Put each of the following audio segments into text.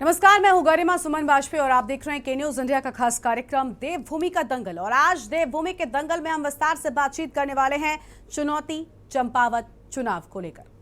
नमस्कार, मैं हूं गरिमा सुमन वाजपेयी और आप देख रहे हैं के न्यूज इंडिया का खास कार्यक्रम देवभूमि का दंगल। और आज देवभूमि के दंगल में हम विस्तार से बातचीत करने वाले हैं चुनौती चंपावत चुनाव को लेकर।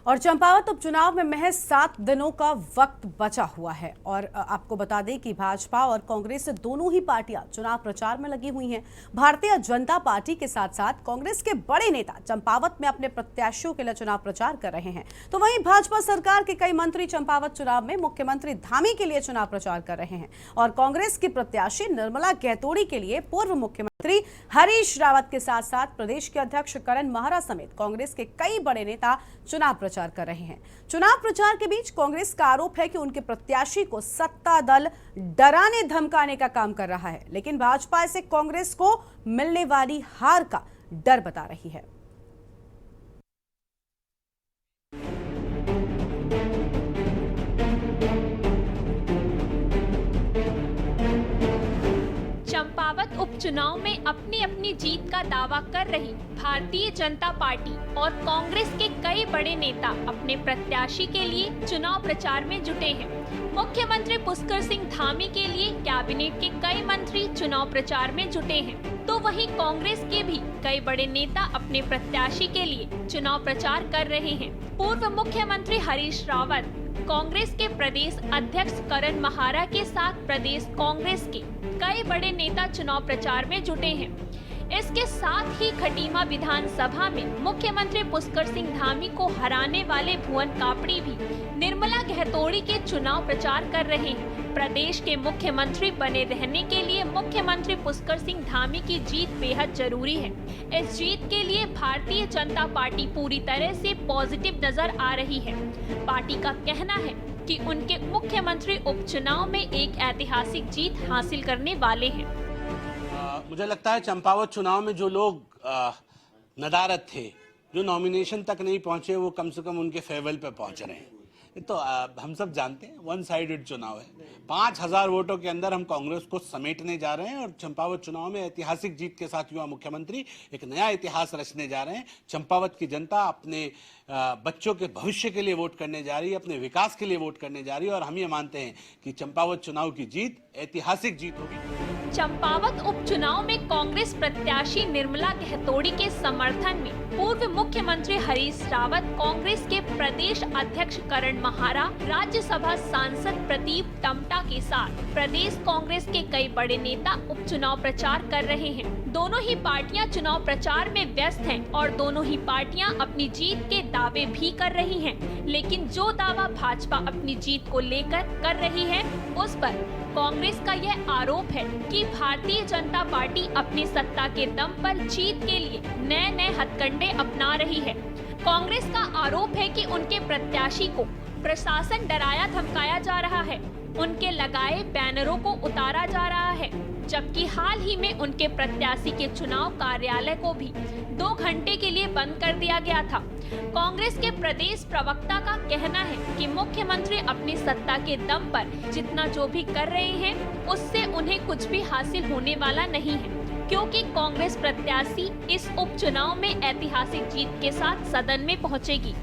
और चंपावत उपचुनाव में महज 7 दिनों का वक्त बचा हुआ है। और आपको बता दें कि भाजपा और कांग्रेस दोनों ही पार्टियां चुनाव प्रचार में लगी हुई हैं। भारतीय जनता पार्टी के साथ साथ कांग्रेस के बड़े नेता चंपावत में अपने प्रत्याशियों के लिए चुनाव प्रचार कर रहे हैं, तो वहीं भाजपा सरकार के कई मंत्री चंपावत चुनाव में मुख्यमंत्री धामी के लिए चुनाव प्रचार कर रहे हैं। और कांग्रेस की प्रत्याशी निर्मला गहतोड़ी के लिए पूर्व मुख्यमंत्री हरीश रावत के साथ साथ प्रदेश के अध्यक्ष करण माहरा समेत कांग्रेस के कई बड़े नेता चुनाव प्रचार कर रहे हैं। चुनाव प्रचार के बीच कांग्रेस का आरोप है कि उनके प्रत्याशी को सत्ता दल डराने धमकाने का काम कर रहा है, लेकिन भाजपा इसे कांग्रेस को मिलने वाली हार का डर बता रही है। चंपावत उपचुनाव में अपनी अपनी जीत का दावा कर रही भारतीय जनता पार्टी और कांग्रेस के कई बड़े नेता अपने प्रत्याशी के लिए चुनाव प्रचार में जुटे हैं। मुख्यमंत्री पुष्कर सिंह धामी के लिए कैबिनेट के कई मंत्री चुनाव प्रचार में जुटे हैं, तो वहीं कांग्रेस के भी कई बड़े नेता अपने प्रत्याशी के लिए चुनाव प्रचार कर रहे हैं। पूर्व मुख्यमंत्री हरीश रावत कांग्रेस के प्रदेश अध्यक्ष करण माहरा के साथ प्रदेश कांग्रेस के कई बड़े नेता चुनाव प्रचार में जुटे हैं। इसके साथ ही खटीमा विधानसभा में मुख्यमंत्री पुष्कर सिंह धामी को हराने वाले भुवन कापड़ी भी निर्मला गहतोड़ी के चुनाव प्रचार कर रहे हैं। प्रदेश के मुख्यमंत्री बने रहने के लिए मुख्यमंत्री पुष्कर सिंह धामी की जीत बेहद जरूरी है। इस जीत के लिए भारतीय जनता पार्टी पूरी तरह से पॉजिटिव नजर आ रही है। पार्टी का कहना है कि उनके मुख्यमंत्री उपचुनाव में एक ऐतिहासिक जीत हासिल करने वाले हैं। मुझे लगता है चंपावत चुनाव में जो लोग नदारद थे, जो नॉमिनेशन तक नहीं पहुंचे, वो कम से कम उनके फेवल पे पहुंच रहे हैं। तो हम सब जानते हैं वन साइडेड चुनाव है। 5000 वोटों के अंदर हम कांग्रेस को समेटने जा रहे हैं और चंपावत चुनाव में ऐतिहासिक जीत के साथ युवा मुख्यमंत्री एक नया इतिहास रचने जा रहे हैं। चंपावत की जनता अपने बच्चों के भविष्य के लिए वोट करने जा रही है, अपने विकास के लिए वोट करने जा रही है और हम ये मानते हैं कि चंपावत चुनाव की जीत ऐतिहासिक जीत होगी। चंपावत उपचुनाव में कांग्रेस प्रत्याशी निर्मला गहतोड़ी के समर्थन में पूर्व मुख्यमंत्री हरीश रावत, कांग्रेस के प्रदेश अध्यक्ष करण माहरा, राज्यसभा सांसद प्रदीप टमटा के साथ प्रदेश कांग्रेस के कई बड़े नेता उपचुनाव प्रचार कर रहे हैं। दोनों ही पार्टियां चुनाव प्रचार में व्यस्त हैं और दोनों ही पार्टियां अपनी जीत के दावे भी कर रही हैं। लेकिन जो दावा भाजपा अपनी जीत को लेकर कर रही है, उस पर कांग्रेस का यह आरोप है कि भारतीय जनता पार्टी अपनी सत्ता के दम पर जीत के लिए नए नए हथकंडे अपना रही है। कांग्रेस का आरोप है कि उनके प्रत्याशी को प्रशासन डराया धमकाया जा रहा है, उनके लगाए बैनरों को उतारा जा रहा है, जबकि हाल ही में उनके प्रत्याशी के चुनाव कार्यालय को भी 2 घंटे के लिए बंद कर दिया गया था। कांग्रेस के प्रदेश प्रवक्ता का कहना है कि मुख्यमंत्री अपनी सत्ता के दम पर जितना जो भी कर रहे हैं, उससे उन्हें कुछ भी हासिल होने वाला नहीं है, क्योंकि कांग्रेस प्रत्याशी इस उपचुनाव में ऐतिहासिक जीत के साथ सदन में पहुंचेगी।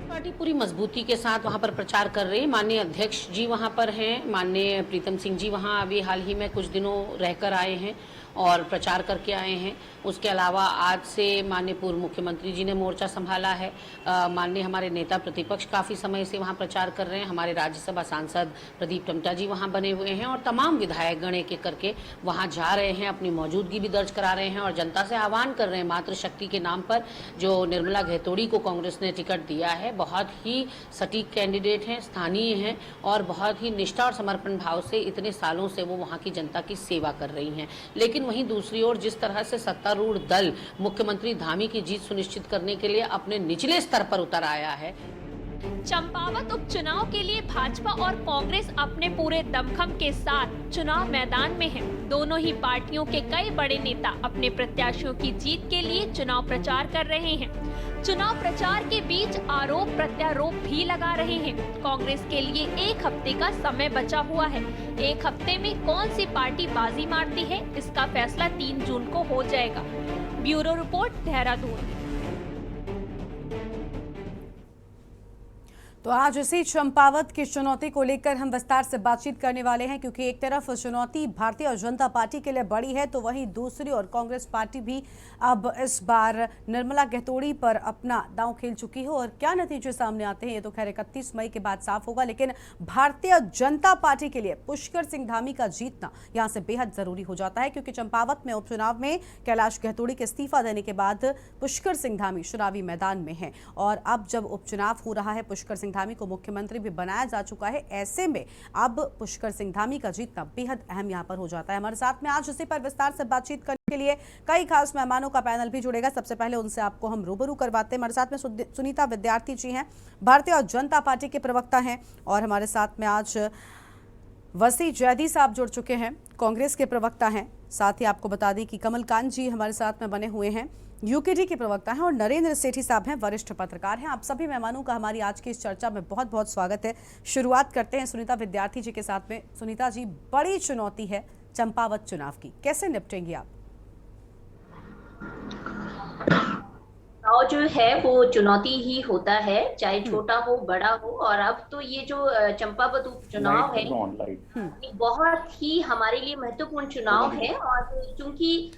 पार्टी पूरी मजबूती के साथ वहां पर प्रचार कर रही है। माननीय अध्यक्ष जी वहां पर हैं, माननीय प्रीतम सिंह जी वहां अभी हाल ही में कुछ दिनों रहकर आए हैं और प्रचार करके आए हैं। उसके अलावा आज से माननीय पूर्व मुख्यमंत्री जी ने मोर्चा संभाला है। माननीय हमारे नेता प्रतिपक्ष काफ़ी समय से वहां प्रचार कर रहे हैं। हमारे राज्यसभा सांसद प्रदीप टमटा जी वहां बने हुए हैं और तमाम विधायक गण एक एक करके वहां जा रहे हैं, अपनी मौजूदगी भी दर्ज करा रहे हैं और जनता से आह्वान कर रहे हैं। मातृशक्ति के नाम पर जो निर्मला गहतोड़ी को कांग्रेस ने टिकट दिया है, बहुत ही सटीक कैंडिडेट हैं, स्थानीय हैं और बहुत ही निष्ठा और समर्पण भाव से इतने सालों से वो वहाँ की जनता की सेवा कर रही हैं। लेकिन वहीं दूसरी ओर जिस तरह से सत्तारूढ़ दल मुख्यमंत्री धामी की जीत सुनिश्चित करने के लिए अपने निचले स्तर पर उतर आया है। चंपावत उपचुनाव के लिए भाजपा और कांग्रेस अपने पूरे दमखम के साथ चुनाव मैदान में हैं। दोनों ही पार्टियों के कई बड़े नेता अपने प्रत्याशियों की जीत के लिए चुनाव प्रचार कर रहे हैं। चुनाव प्रचार के बीच आरोप प्रत्यारोप भी लगा रहे हैं। कांग्रेस के लिए एक हफ्ते का समय बचा हुआ है। एक हफ्ते में कौन सी पार्टी बाजी मारती है, इसका फैसला 3 जून को हो जाएगा। Bureau report, Dehradun. तो आज इसी चंपावत की चुनौती को लेकर हम विस्तार से बातचीत करने वाले हैं, क्योंकि एक तरफ चुनौती भारतीय जनता पार्टी के लिए बड़ी है, तो वहीं दूसरी ओर कांग्रेस पार्टी भी अब इस बार निर्मला गहतोड़ी पर अपना दांव खेल चुकी है। और क्या नतीजे सामने आते हैं ये तो खैर 31 मई के बाद साफ होगा, लेकिन भारतीय जनता पार्टी के लिए पुष्कर सिंह धामी का जीतना यहां से बेहद जरूरी हो जाता है, क्योंकि चंपावत में उपचुनाव में कैलाश गहतोड़ी के इस्तीफा देने के बाद पुष्कर सिंह धामी चुनावी मैदान में है। और अब जब उपचुनाव हो रहा है, पुष्कर सिंह धामी को मुख्यमंत्री भी बनाया जा चुका है, ऐसे में अब पुष्कर सिंह धामी का जीतना बेहद अहम यहां पर हो जाता है। हमारे साथ में आज इसी पर विस्तार से बातचीत करने के लिए कई खास मेहमानों का पैनल भी जुड़ेगा। सबसे पहले उनसे आपको हम रूबरू करवाते हैं। हमारे साथ में सुनीता विद्यार्थी जी हैं, भारतीय जनता पार्टी के प्रवक्ता हैं, और हमारे साथ में आज वसी जैदी साहब जुड़ चुके हैं, कांग्रेस के प्रवक्ता हैं। साथ ही आपको बता दें कि कमलकांत जी हमारे साथ में बने हुए हैं, यूकेडी के प्रवक्ता हैं, और नरेंद्र सेठी साहब हैं, वरिष्ठ पत्रकार हैं। आप सभी मेहमानों का हमारी आज की इस चर्चा में बहुत बहुत स्वागत है। शुरुआत करते हैं सुनीता विद्यार्थी जी के साथ में। सुनीता जी, बड़ी चुनौती है चंपावत चुनाव की, कैसे निपटेंगी आप? चुनाव जो है वो चुनौती ही होता है, चाहे छोटा हो बड़ा हो। और अब तो ये जो चंपावत उपचुनाव है ये बहुत ही हमारे लिए महत्वपूर्ण चुनाव है। और चूंकि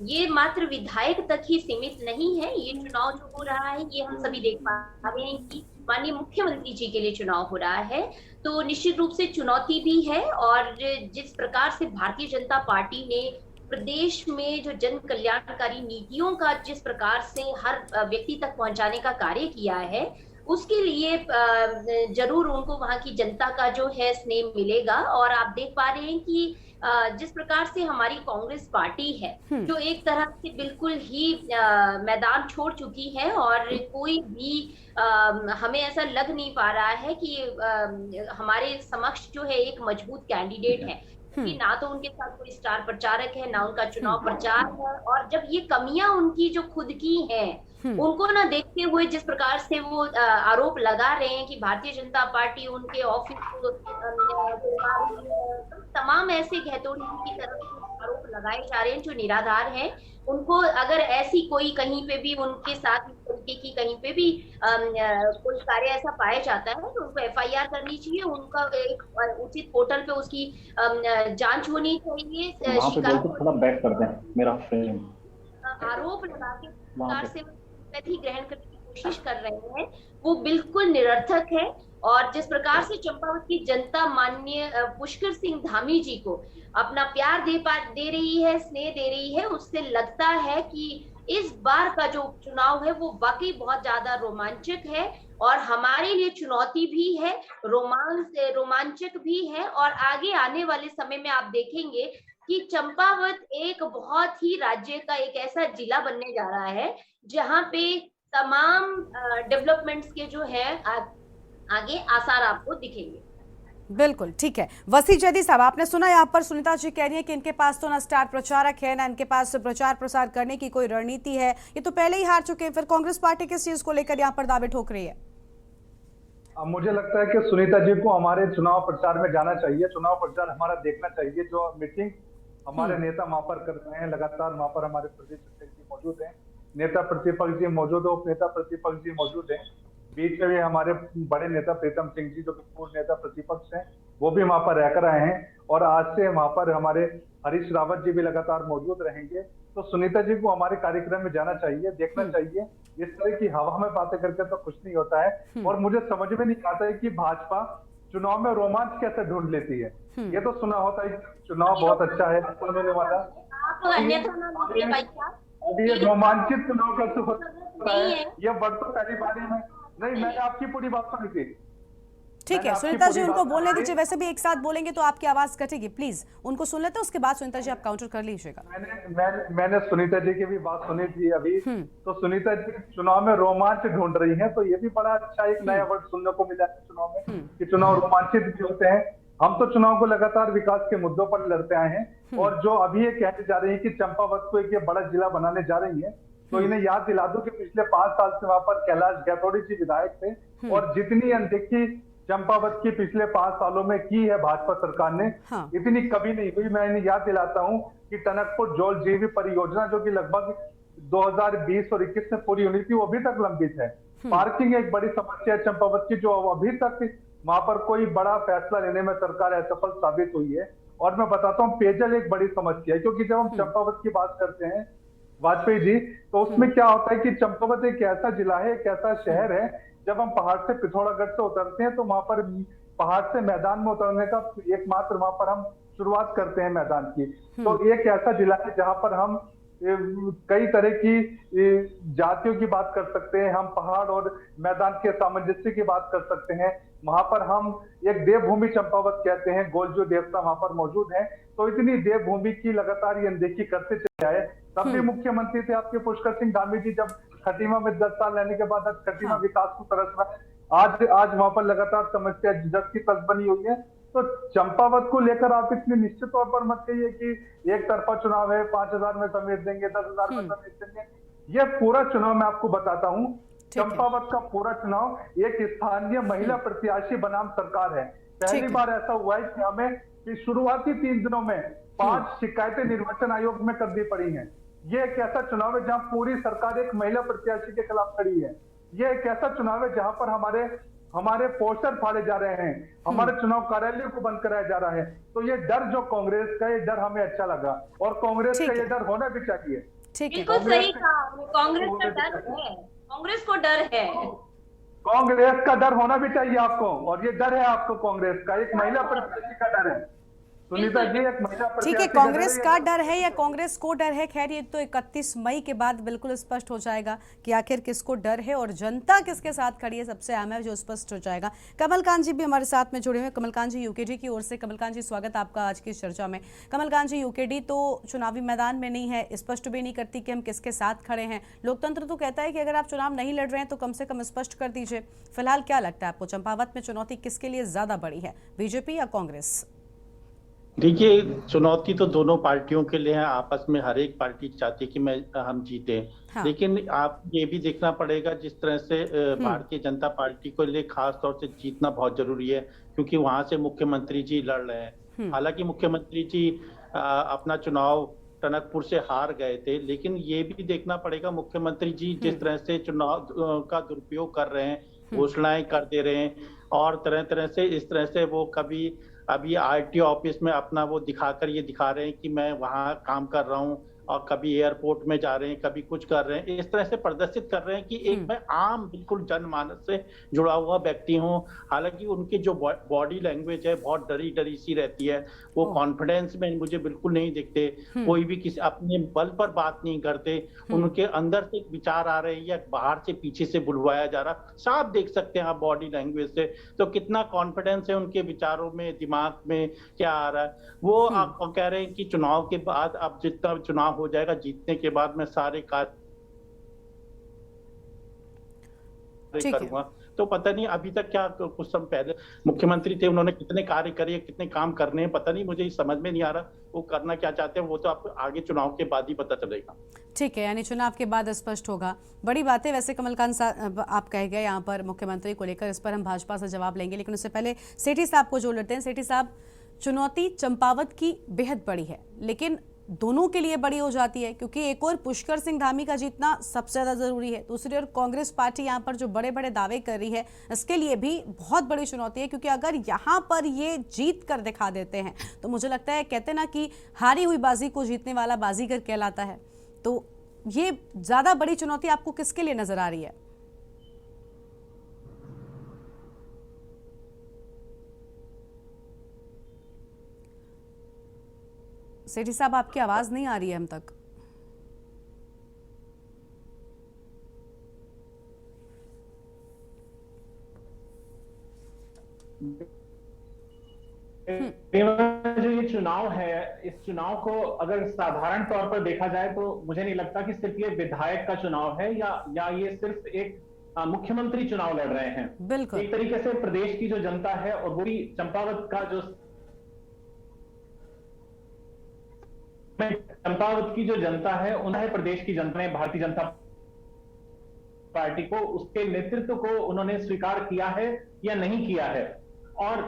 ये मात्र विधायक तक ही सीमित नहीं है, ये चुनाव जो हो रहा है ये हम सभी देख पा रहे हैं कि माननीय मुख्यमंत्री जी के लिए चुनाव हो रहा है, तो निश्चित रूप से चुनौती भी है। और जिस प्रकार से भारतीय जनता पार्टी ने प्रदेश में जो जन कल्याणकारी नीतियों का जिस प्रकार से हर व्यक्ति तक पहुंचाने का कार्य किया है, उसके लिए जरूर उनको वहां की जनता का जो है स्नेह मिलेगा। और आप देख पा रहे हैं कि जिस प्रकार से हमारी कांग्रेस पार्टी है जो एक तरह से बिल्कुल ही मैदान छोड़ चुकी है, और कोई भी हमें ऐसा लग नहीं पा रहा है कि हमारे समक्ष जो है एक मजबूत कैंडिडेट है, कि ना तो उनके साथ कोई स्टार प्रचारक है, ना उनका चुनाव प्रचार है। और जब ये कमियां उनकी जो खुद की हैं, उनको ना देखते हुए जिस प्रकार से वो आरोप लगा रहे हैं कि भारतीय जनता पार्टी उनके ऑफिस को तमाम ऐसे गहतोड़ी की तरफ से आरोप लगाए जा रहे हैं जो निराधार हैं। उनको अगर ऐसी कोई कहीं पे भी उनके साथ इस तरीके की कहीं पे भी कोई कार्य ऐसा पाया जाता है तो उनको FIR करनी चाहिए, उनका एक उचित पोर्टल पे उसकी जांच होनी चाहिए। आरोप लगा के सरकार से ग्रहण करने की कोशिश कर रहे हैं वो बिल्कुल निरर्थक है। और जिस प्रकार से चंपावत की जनता माननीय पुष्कर सिंह धामी जी को अपना प्यार दे रही है, स्नेह दे रही है, उससे लगता है कि इस बार का जो चुनाव है वो वाकई बहुत ज्यादा रोमांचक है, और हमारे लिए चुनौती भी है, रोमांचक भी है। और आगे आने वाले समय में आप देखेंगे कि चंपावत एक बहुत ही राज्य का एक ऐसा जिला बनने जा रहा है जहां पे तमाम डेवलपमेंट्स के जो है आगे आसार आपको दिखेंगे। बिल्कुल ठीक है। वसी जैदी साहब, आपने सुना यहाँ पर सुनीता जी कह रही है कि इनके पास तो ना स्टार प्रचारक है, ना इनके पास प्रचार प्रसार करने की कोई रणनीति है, ये तो पहले ही हार चुके हैं। फिर कांग्रेस पार्टी किस चीज को लेकर यहाँ पर दावे ठोक रही है? मुझे लगता है कि सुनीता जी को हमारे चुनाव प्रचार में जाना चाहिए, चुनाव प्रचार हमारा देखना चाहिए। जो मीटिंग हमारे नेता वहां पर कर रहे हैं, लगातार वहां पर हमारे प्रदेश अध्यक्ष जी मौजूद हैं, नेता प्रतिपक्ष जी मौजूद है, उप नेता प्रतिपक्ष जी मौजूद हैं, बीच में भी हमारे बड़े नेता प्रीतम सिंह जी जो पूर्व नेता प्रतिपक्ष हैं वो भी वहां पर रहकर आए हैं, और आज से वहां पर हमारे हरीश रावत जी भी लगातार मौजूद रहेंगे। तो सुनीता जी को हमारे कार्यक्रम में जाना चाहिए, देखना चाहिए। इस तरह की हवा में बातें करके तो कुछ नहीं होता है। और मुझे समझ में नहीं आता है कि भाजपा चुनाव में रोमांच कैसे ढूंढ लेती है। ये तो सुना होता है चुनाव बहुत अच्छा है होने वाला, अभी ये रोमांचित चुनाव कैसे होता है, ये वर्ड तो पहली बारी में नहीं, मैंने आपकी पूरी बात सुनी थी। ठीक मैंने है आपकी सुनीता जी, पूरी उनको बात बोलने सुनी। दीजिए, वैसे भी एक साथ बोलेंगे तो आपकी आवाज कटेगी, प्लीज उनको सुन लेते हैं, उसके बाद सुनीता जी आप काउंटर कर लीजिएगा। मैंने सुनीता जी की भी बात सुनी थी अभी। तो सुनीता जी चुनाव में रोमांच ढूंढ रही हैं, तो ये भी बड़ा अच्छा एक नया वर्ड सुनने को मिला है चुनाव में, कि चुनाव रोमांचित भी होते हैं। हम तो चुनाव को लगातार विकास के मुद्दों पर लड़ते आए हैं, और जो अभी ये कहने जा रही है कि चंपावत को एक ये बड़ा जिला बनाने जा रही है, तो इन्हें याद दिला दूं कि पिछले 5 साल से वहां पर कैलाश गैतोड़ी जी विधायक थे, और जितनी अनदेखी चंपावत की पिछले 5 सालों में की है भाजपा सरकार ने, हाँ। इतनी कभी नहीं हुई। मैं इन्हें याद दिलाता हूं कि टनकपुर जौल जीवी परियोजना जो कि लगभग 2020 और 21 में पूरी हुई थी, वो अभी तक लंबित है। पार्किंग एक बड़ी समस्या है चंपावत की, जो अभी तक वहां पर कोई बड़ा फैसला लेने में सरकार असफल साबित हुई है। और मैं बताता हूँ, पेयजल एक बड़ी समस्या है, क्योंकि जब हम चंपावत की बात करते हैं वाजपेयी जी, तो उसमें क्या होता है कि चंपावत एक ऐसा जिला है, एक ऐसा शहर है, जब हम पहाड़ से पिथौरागढ़ से उतरते हैं तो वहां पर पहाड़ से मैदान में उतरने का एकमात्र वहां पर हम शुरुआत करते हैं मैदान की। तो एक ऐसा जिला है जहां पर हम कई तरह की जातियों की बात कर सकते हैं, हम पहाड़ और मैदान के सामंजस्य की बात कर सकते हैं। वहां पर हम एक देवभूमि चंपावत कहते हैं, गोलजू देवता वहां पर मौजूद है। तो इतनी देवभूमि की लगातार ये अनदेखी करते चले आए। तब भी मुख्यमंत्री थे आपके पुष्कर सिंह धामी जी, जब खटीमा में 10 साल रहने के बाद आज खटीमा विकास को तरस रहा है। आज वहां पर लगातार समस्या जस की तस बनी हुई है। तो चंपावत को लेकर आप इतने निश्चित तौर पर मत कहिए कि एक तरफा चुनाव है, 5,000 में समेट देंगे, 10,000 में समेट देंगे। ये पूरा चुनाव मैं आपको बताता हूँ, चंपावत का पूरा चुनाव एक स्थानीय महिला प्रत्याशी बनाम सरकार है। पहली बार ऐसा हुआ है कि हमें कि शुरुआती 3 दिनों में 5 शिकायतें निर्वाचन आयोग में कर दी पड़ी हैं। ये एक ऐसा चुनाव है जहां पूरी सरकार एक महिला प्रत्याशी के खिलाफ खड़ी है। ये एक ऐसा चुनाव है जहां पर हमारे पोस्टर फाड़े जा रहे हैं, हमारे चुनाव कार्यालय को बंद कराया जा रहा है। तो ये डर जो कांग्रेस का, ये डर हमें अच्छा लगा, और कांग्रेस का ये डर होना भी चाहिए। ठीक है, बिल्कुल सही कहा, कांग्रेस का डर है, कांग्रेस को डर है, कांग्रेस का डर होना भी चाहिए आपको, और ये डर है आपको कांग्रेस का, एक महिला प्रत्याशी का डर है। सुनीता जी, एक महिला ठीक प्रत्याशी है, का कांग्रेस डर का डर है या कांग्रेस को डर है, खैर ये तो 31 मई के बाद बिल्कुल स्पष्ट हो जाएगा कि आखिर किसको डर है और जनता किसके साथ खड़ी है, सबसे अहम है जो स्पष्ट हो जाएगा। कमलकांत जी भी हमारे साथ में जुड़े हुए हैं। कमलकांत जी यूकेडी की ओर से, कमलकांत जी स्वागत आपका आज की चर्चा में। कमलकांत जी, यूकेडी तो चुनावी मैदान में नहीं है, स्पष्ट भी नहीं करती कि हम किसके साथ खड़े हैं। लोकतंत्र तो कहता है कि अगर आप चुनाव नहीं लड़ रहे हैं तो कम से कम स्पष्ट कर दीजिए। फिलहाल क्या लगता है आपको, चंपावत में चुनौती किसके लिए ज्यादा बड़ी है, बीजेपी या कांग्रेस? देखिए, चुनौती तो दोनों पार्टियों के लिए है। आपस में हर एक पार्टी चाहती है कि हम जीते। हाँ। लेकिन आप ये भी देखना पड़ेगा, जिस तरह से भारतीय जनता पार्टी को लिए खास तौर से जीतना बहुत जरूरी है, क्योंकि वहां से मुख्यमंत्री जी लड़ रहे हैं। हालांकि मुख्यमंत्री जी अपना चुनाव टनकपुर से हार गए थे, लेकिन ये भी देखना पड़ेगा मुख्यमंत्री जी जिस तरह से चुनाव का दुरुपयोग कर रहे हैं, घोषणाएं कर दे रहे हैं, और तरह तरह से इस तरह से वो कभी अभी आरटीओ ऑफिस में अपना वो दिखाकर ये दिखा रहे हैं कि मैं वहां काम कर रहा हूं, और कभी एयरपोर्ट में जा रहे हैं, कभी कुछ कर रहे हैं। इस तरह से प्रदर्शित कर रहे हैं कि एक मैं आम बिल्कुल जनमानस से जुड़ा हुआ व्यक्ति हूं। हालांकि उनकी जो बॉडी लैंग्वेज है बहुत डरी डरी सी रहती है, वो कॉन्फिडेंस में मुझे बिल्कुल नहीं दिखते। कोई भी किसी अपने बल पर बात नहीं करते, उनके अंदर से विचार आ रहे हैं या बाहर से पीछे से बुलवाया जा रहा, साफ देख सकते हैं आप बॉडी लैंग्वेज से। तो कितना कॉन्फिडेंस है उनके विचारों में, दिमाग में क्या आ रहा है। वो आपको कह रहे हैं कि चुनाव के बाद, अब जितना चुनाव हो जाएगा, जीतने के बाद मैं सारे कार्य करूंगा। तो पता नहीं अभी तक क्या, कुछ समय पहले मुख्यमंत्री थे, उन्होंने कितने कार्य करे, कितने काम करने हैं, पता नहीं, मुझे समझ में नहीं आ रहा वो करना क्या चाहते हैं। वो तो आपको आगे चुनाव के बाद ही पता चलेगा। ठीक है, यानी चुनाव के बाद स्पष्ट होगा। बड़ी बात है वैसे कमलकांत साहब आप कह गए यहाँ पर मुख्यमंत्री को लेकर, इस पर हम भाजपा से जवाब लेंगे, लेकिन उससे पहले सेठी साहब को जोड़ लेते हैं। सेठी साहब, चुनौती चंपावत की बेहद बड़ी है, लेकिन दोनों के लिए बड़ी हो जाती है, क्योंकि एक और पुष्कर सिंह धामी का जीतना सबसे ज्यादा जरूरी है, दूसरी ओर कांग्रेस पार्टी यहाँ पर जो बड़े बड़े दावे कर रही है, इसके लिए भी बहुत बड़ी चुनौती है। क्योंकि अगर यहाँ पर ये जीत कर दिखा देते हैं तो मुझे लगता है, कहते ना कि हारी हुई बाजी को जीतने वाला बाजीगर कहलाता है। तो ये ज्यादा बड़ी चुनौती आपको किसके लिए नजर आ रही है? सेठी साहब, आपकी आवाज नहीं आ रही है हम तक। है, इस चुनाव को अगर साधारण तौर पर देखा जाए तो मुझे नहीं लगता कि सिर्फ ये विधायक का चुनाव है या ये सिर्फ एक मुख्यमंत्री चुनाव लड़ रहे हैं। बिल्कुल। एक तरीके से प्रदेश की जो जनता है और वो भी चंपावत की जो जनता है, उन्हें प्रदेश की जनता ने भारतीय जनता पार्टी को, उसके नेतृत्व को उन्होंने स्वीकार किया है या नहीं किया है। और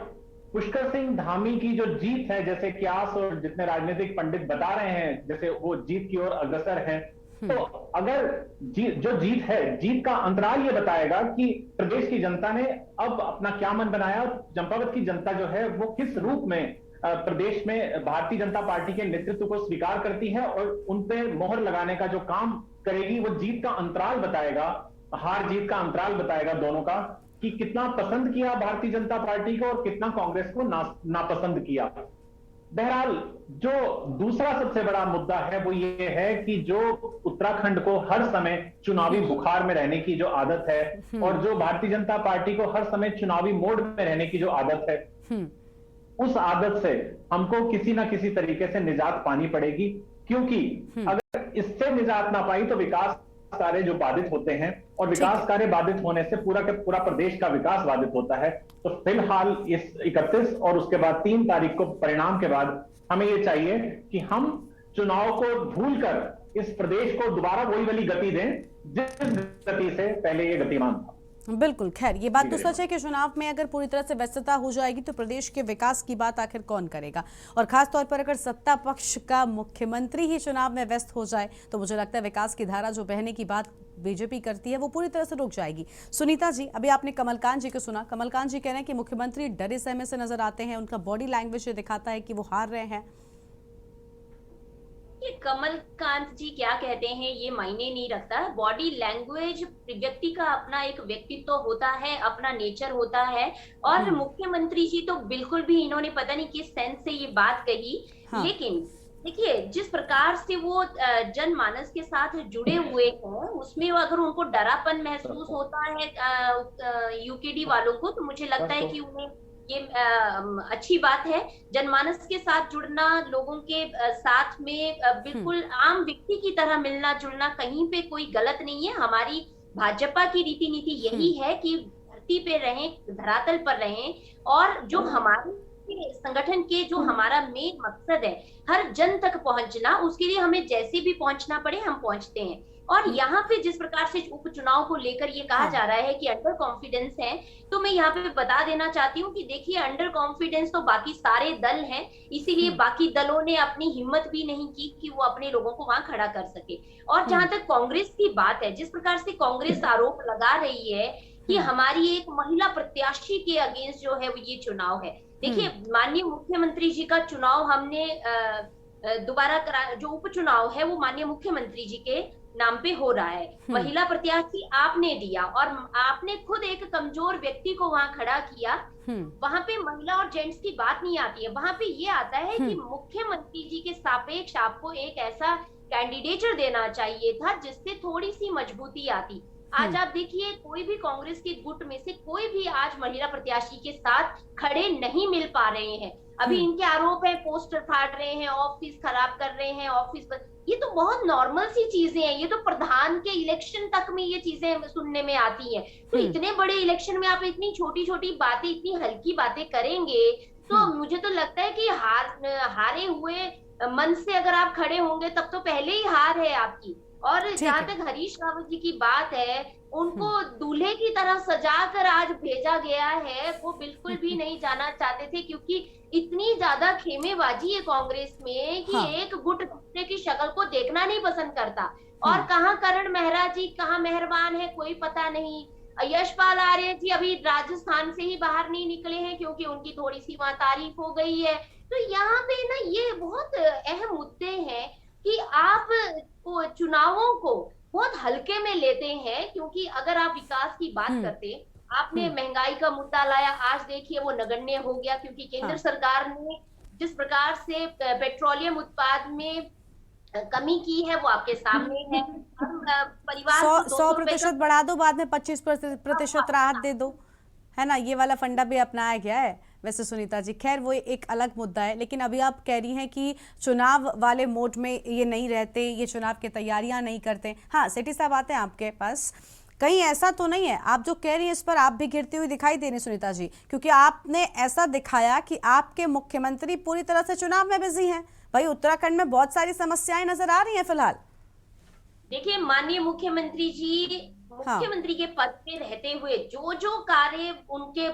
पुष्कर सिंह धामी की जो जीत है, जैसे क्यास और जितने राजनीतिक पंडित बता रहे हैं, जैसे वो जीत की ओर अग्रसर है, तो अगर जो जीत है, जीत का अंतराल ये बताएगा कि प्रदेश की जनता ने अब अपना क्या मन बनाया, चंपावत की जनता जो है वो किस रूप में प्रदेश में भारतीय जनता पार्टी के नेतृत्व को स्वीकार करती है और उन पे मोहर लगाने का जो काम करेगी, वो जीत का अंतराल बताएगा, हार जीत का अंतराल बताएगा दोनों का, कि कितना पसंद किया भारतीय जनता पार्टी को और कितना कांग्रेस को नापसंद किया। बहरहाल जो दूसरा सबसे बड़ा मुद्दा है वो ये है कि जो उत्तराखंड को हर समय चुनावी बुखार में रहने की जो आदत है और जो भारतीय जनता पार्टी को हर समय चुनावी मोड में रहने की जो आदत है, उस आदत से हमको किसी ना किसी तरीके से निजात पानी पड़ेगी, क्योंकि अगर इससे निजात ना पाई तो विकास कार्य जो बाधित होते हैं, और विकास कार्य बाधित होने से पूरा का पूरा प्रदेश का विकास बाधित होता है। तो फिलहाल इस 31 और उसके बाद 3 तारीख को परिणाम के बाद हमें ये चाहिए कि हम चुनाव को भूलकर इस प्रदेश को दोबारा वही वाली गति दें जिस गति से पहले ये गतिमान था। बिल्कुल। खैर, ये बात तो सच है कि चुनाव में अगर पूरी तरह से व्यस्तता हो जाएगी तो प्रदेश के विकास की बात आखिर कौन करेगा, और खास तौर पर अगर सत्ता पक्ष का मुख्यमंत्री ही चुनाव में व्यस्त हो जाए तो मुझे लगता है विकास की धारा जो बहने की बात बीजेपी करती है वो पूरी तरह से रुक जाएगी। सुनीता जी, अभी आपने कमलकांत जी को सुना। कमलकांत जी कह रहे हैं कि मुख्यमंत्री डरे सहमे से नजर आते हैं, उनका बॉडी लैंग्वेज दिखाता है कि वो हार रहे हैं। कमलकांत जी क्या कहते हैं ये मायने नहीं रखता। बॉडी लैंग्वेज व्यक्ति का अपना एक व्यक्तित्व होता है, अपना नेचर होता है, और मुख्यमंत्री जी तो बिल्कुल भी, इन्होंने पता नहीं किस सेंस से ये बात कही। लेकिन देखिए, जिस प्रकार से वो जनमानस के साथ जुड़े हुए हैं, उसमें अगर उनको डरापन महसूस होता है यूकेडी वालों को, तो मुझे लगता है कि उन्हें ये अच्छी बात है। जनमानस के साथ जुड़ना, लोगों के साथ में बिल्कुल आम व्यक्ति की तरह मिलना जुलना, कहीं पे कोई गलत नहीं है। हमारी भाजपा की रीति नीति यही है कि धरती पे रहें, धरातल पर रहें, और जो हमारे संगठन के जो हमारा मेन मकसद है हर जन तक पहुंचना, उसके लिए हमें जैसे भी पहुंचना पड़े हम पहुंचते हैं। और यहाँ पे जिस प्रकार से उपचुनाव को लेकर ये कहा जा रहा है कि अंडर कॉन्फिडेंस है, तो मैं यहाँ पे बता देना चाहती हूँ कि देखिए, अंडर कॉन्फिडेंस तो बाकी सारे दल हैं, इसीलिए बाकी दलों ने अपनी हिम्मत भी नहीं की कि वो अपने लोगों को वहां खड़ा कर सके। और जहां तक कांग्रेस की बात है, जिस प्रकार से कांग्रेस आरोप लगा रही है कि हमारी एक महिला प्रत्याशी के अगेंस्ट जो है वो ये चुनाव है। देखिए, माननीय मुख्यमंत्री जी का चुनाव हमने दोबारा करा, जो उपचुनाव है वो माननीय मुख्यमंत्री जी के नाम पे हो रहा है। महिला प्रत्याशी आपने दिया और आपने खुद एक कमजोर व्यक्ति को वहां खड़ा किया। वहां पे महिला और जेंट्स की बात नहीं आती है, वहां पे ये आता है कि मुख्यमंत्री जी के सापेक्ष आपको एक ऐसा कैंडिडेटर देना चाहिए था जिससे थोड़ी सी मजबूती आती। आज आप देखिए, कोई भी कांग्रेस के गुट में से कोई भी आज महिला प्रत्याशी के साथ खड़े नहीं मिल पा रहे हैं। अभी इनके आरोप है पोस्टर फाड़ रहे हैं, ऑफिस खराब कर रहे हैं, ऑफिस पर, ये तो बहुत नॉर्मल सी चीजें हैं। ये तो प्रधान के इलेक्शन तक में ये चीजें सुनने में आती हैं। तो इतने बड़े इलेक्शन में आप इतनी छोटी छोटी बातें, इतनी हल्की बातें करेंगे, तो मुझे तो लगता है कि हारे हुए मन से अगर आप खड़े होंगे तब तो पहले ही हार है आपकी। और जहां तक हरीश रावत जी की बात है, उनको दूल्हे की तरह सजाकर आज भेजा गया है, वो बिल्कुल भी नहीं जाना चाहते थे, क्योंकि इतनी ज्यादा खेमेबाजी है कांग्रेस में कि एक गुट दूसरे की शक्ल को देखना नहीं पसंद करता। और कहाँ करण मेहरा जी, कहाँ मेहरबान है, कोई पता नहीं। यशपाल आर्य जी अभी राजस्थान से ही बाहर नहीं निकले हैं क्योंकि उनकी थोड़ी सी वहां तारीफ हो गई है। तो यहाँ पे ना ये बहुत अहम मुद्दे हैं कि आप चुनावों को बहुत हल्के में लेते हैं, क्योंकि अगर आप विकास की बात करते, आपने महंगाई का मुद्दा लाया, आज देखिए वो नगण्य हो गया, क्योंकि केंद्र सरकार ने जिस प्रकार से पेट्रोलियम उत्पाद में कमी की है वो आपके सामने है। परिवार 100% बढ़ा दो, बाद में 25% राहत दे दो, है ना, ये वाला फंडा भी अपनाया गया है। वैसे सुनीता जी, खैर वो एक अलग मुद्दा है, लेकिन अभी आप कह रही हैं कि चुनाव वाले मोड में ये नहीं रहते, ये चुनाव की तैयारियां नहीं करते। हाँ सेठी साहब आते हैं आपके पास, कहीं ऐसा तो नहीं है आप जो कह रही हैं इस पर आप भी गिरती हुई दिखाई दे रही सुनीता जी, क्योंकि आपने ऐसा दिखाया कि आपके मुख्यमंत्री पूरी तरह से चुनाव में बिजी हैं। भाई उत्तराखंड में बहुत सारी समस्याएं नजर आ रही हैं फिलहाल। देखिए माननीय मुख्यमंत्री जी मुख्यमंत्री के पद पे रहते हुए जो जो कार्य उनके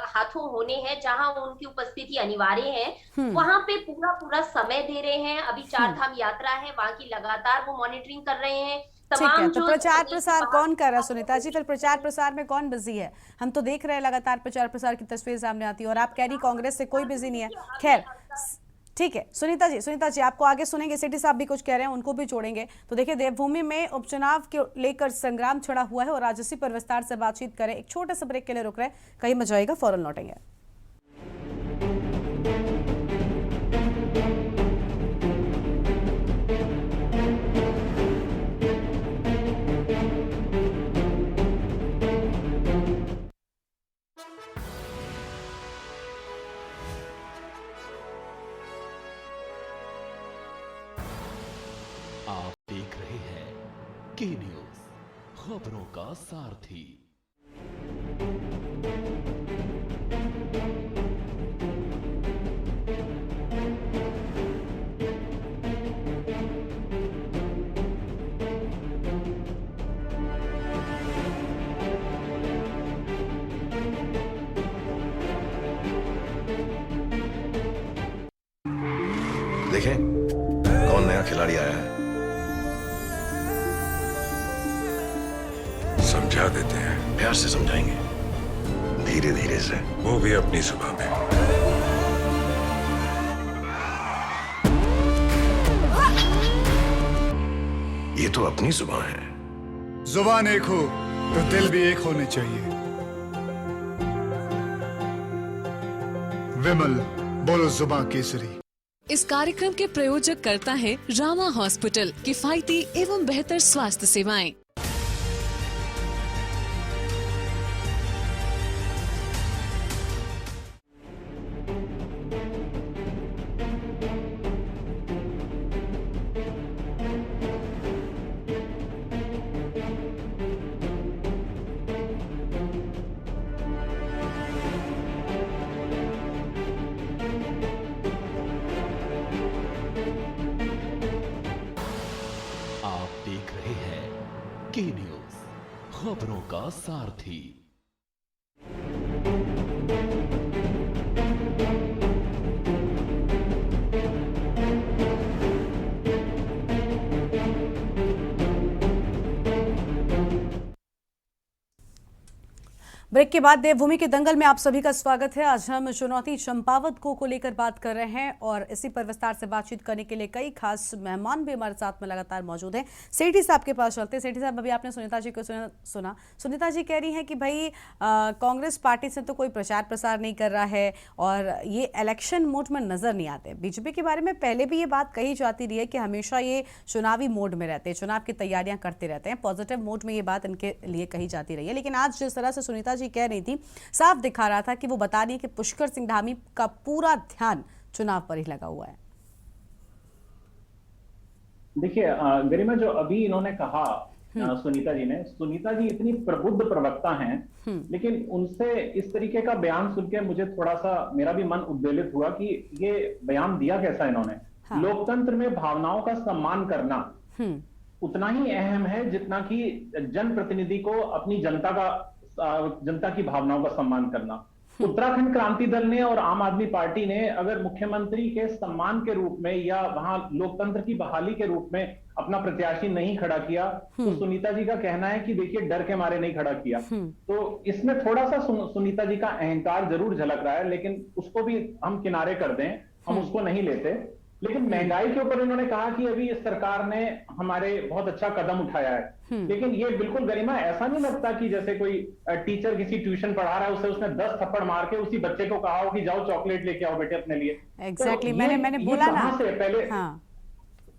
हाथों होने हैं, जहां उनकी उपस्थिति अनिवार्य है, वहां पे पूरा पूरा समय दे रहे हैं। अभी चारधाम यात्रा है, वहां की लगातार वो मॉनिटरिंग कर रहे हैं। ठीक है, तो प्रचार प्रसार कौन कर रहा है सुनीता जी? फिर प्रचार प्रसार में कौन बिजी है? हम तो देख रहे हैं लगातार प्रचार प्रसार की तस्वीर सामने आती है और आप कह रही कांग्रेस से कोई बिजी नहीं है। खैर ठीक है सुनीता जी आपको आगे सुनेंगे, सेठी साहब भी कुछ कह रहे हैं, उनको भी जोड़ेंगे। तो देखिए देवभूमि में उपचुनाव के लेकर संग्राम छिड़ा हुआ है और आज इसी पर विस्तार से बातचीत करें। एक छोटे से ब्रेक के लिए रुक रहे हैं, कहीं मत जाइएगा, फौरन लौटेंगे। आप देख रहे हैं के न्यूज, खबरों का सारथी। देखें कौन नया खिलाड़ी आया है। समझा देते हैं। प्यार से समझाएंगे, धीरे धीरे से। वो भी अपनी जुबान में। ये तो अपनी जुबान है। जुबान एक हो तो दिल भी एक होने चाहिए। विमल बोलो जुबान केसरी। इस कार्यक्रम के प्रायोजक करता है रामा हॉस्पिटल, किफायती एवं बेहतर स्वास्थ्य सेवाएं। देख रहे हैं के न्यूज, खबरों का सारथी। ब्रेक के बाद देवभूमि के दंगल में आप सभी का स्वागत है। आज हम चुनौती चंपावत को लेकर बात कर रहे हैं और इसी पर विस्तार से बातचीत करने के लिए कई खास मेहमान भी हमारे साथ में लगातार मौजूद हैं। सेठी साहब के पास चलते हैं। सेठी साहब, अभी आपने सुनीता जी को सुना। सुनीता जी कह रही हैं कि भाई कांग्रेस पार्टी से तो कोई प्रचार प्रसार नहीं कर रहा है और ये इलेक्शन मोड में नजर नहीं आते। बीजेपी के बारे में पहले भी ये बात कही जाती रही है कि हमेशा ये चुनावी मोड में रहते हैं, चुनाव की तैयारियां करते रहते हैं, पॉजिटिव मोड में ये बात इनके लिए कही जाती रही है। लेकिन आज जिस तरह से सुनीता जी कह रही थी, साफ दिखा रहा था कि वो बता रही है कि पुष्कर सिंह धामी का पूरा ध्यान चुनाव पर ही लगा हुआ है। देखिए गरिमा, जो अभी इन्होंने कहा सुनीता जी इतनी प्रबुद्ध प्रवक्ता हैं, लेकिन उनसे इस तरीके का बयान सुन के मुझे थोड़ा सा मेरा भी मन उद्वेलित हुआ कि ये बयान दिया कैसा इन्होंने। हाँ। लोकतंत्र में भावनाओं का सम्मान करना उतना ही अहम है जितना कि जनप्रतिनिधि को अपनी जनता की भावनाओं का सम्मान करना। उत्तराखंड क्रांति दल ने और आम आदमी पार्टी ने अगर मुख्यमंत्री के सम्मान के रूप में या वहां लोकतंत्र की बहाली के रूप में अपना प्रत्याशी नहीं खड़ा किया, तो सुनीता जी का कहना है कि देखिए डर के मारे नहीं खड़ा किया। तो इसमें थोड़ा सा सुनीता जी का अहंकार जरूर झलक रहा है, लेकिन उसको भी हम किनारे कर दें, हम उसको नहीं लेते। लेकिन महंगाई के ऊपर इन्होंने कहा कि अभी इस सरकार ने हमारे बहुत अच्छा कदम उठाया है, लेकिन ये बिल्कुल गरिमा ऐसा नहीं लगता कि जैसे कोई टीचर किसी ट्यूशन पढ़ा रहा है, उसने 10 थप्पड़ मार के उसी बच्चे को कहा हो कि जाओ चॉकलेट लेके आओ बेटे अपने लिए। एग्जैक्टली, मैंने बोला ना से पहले।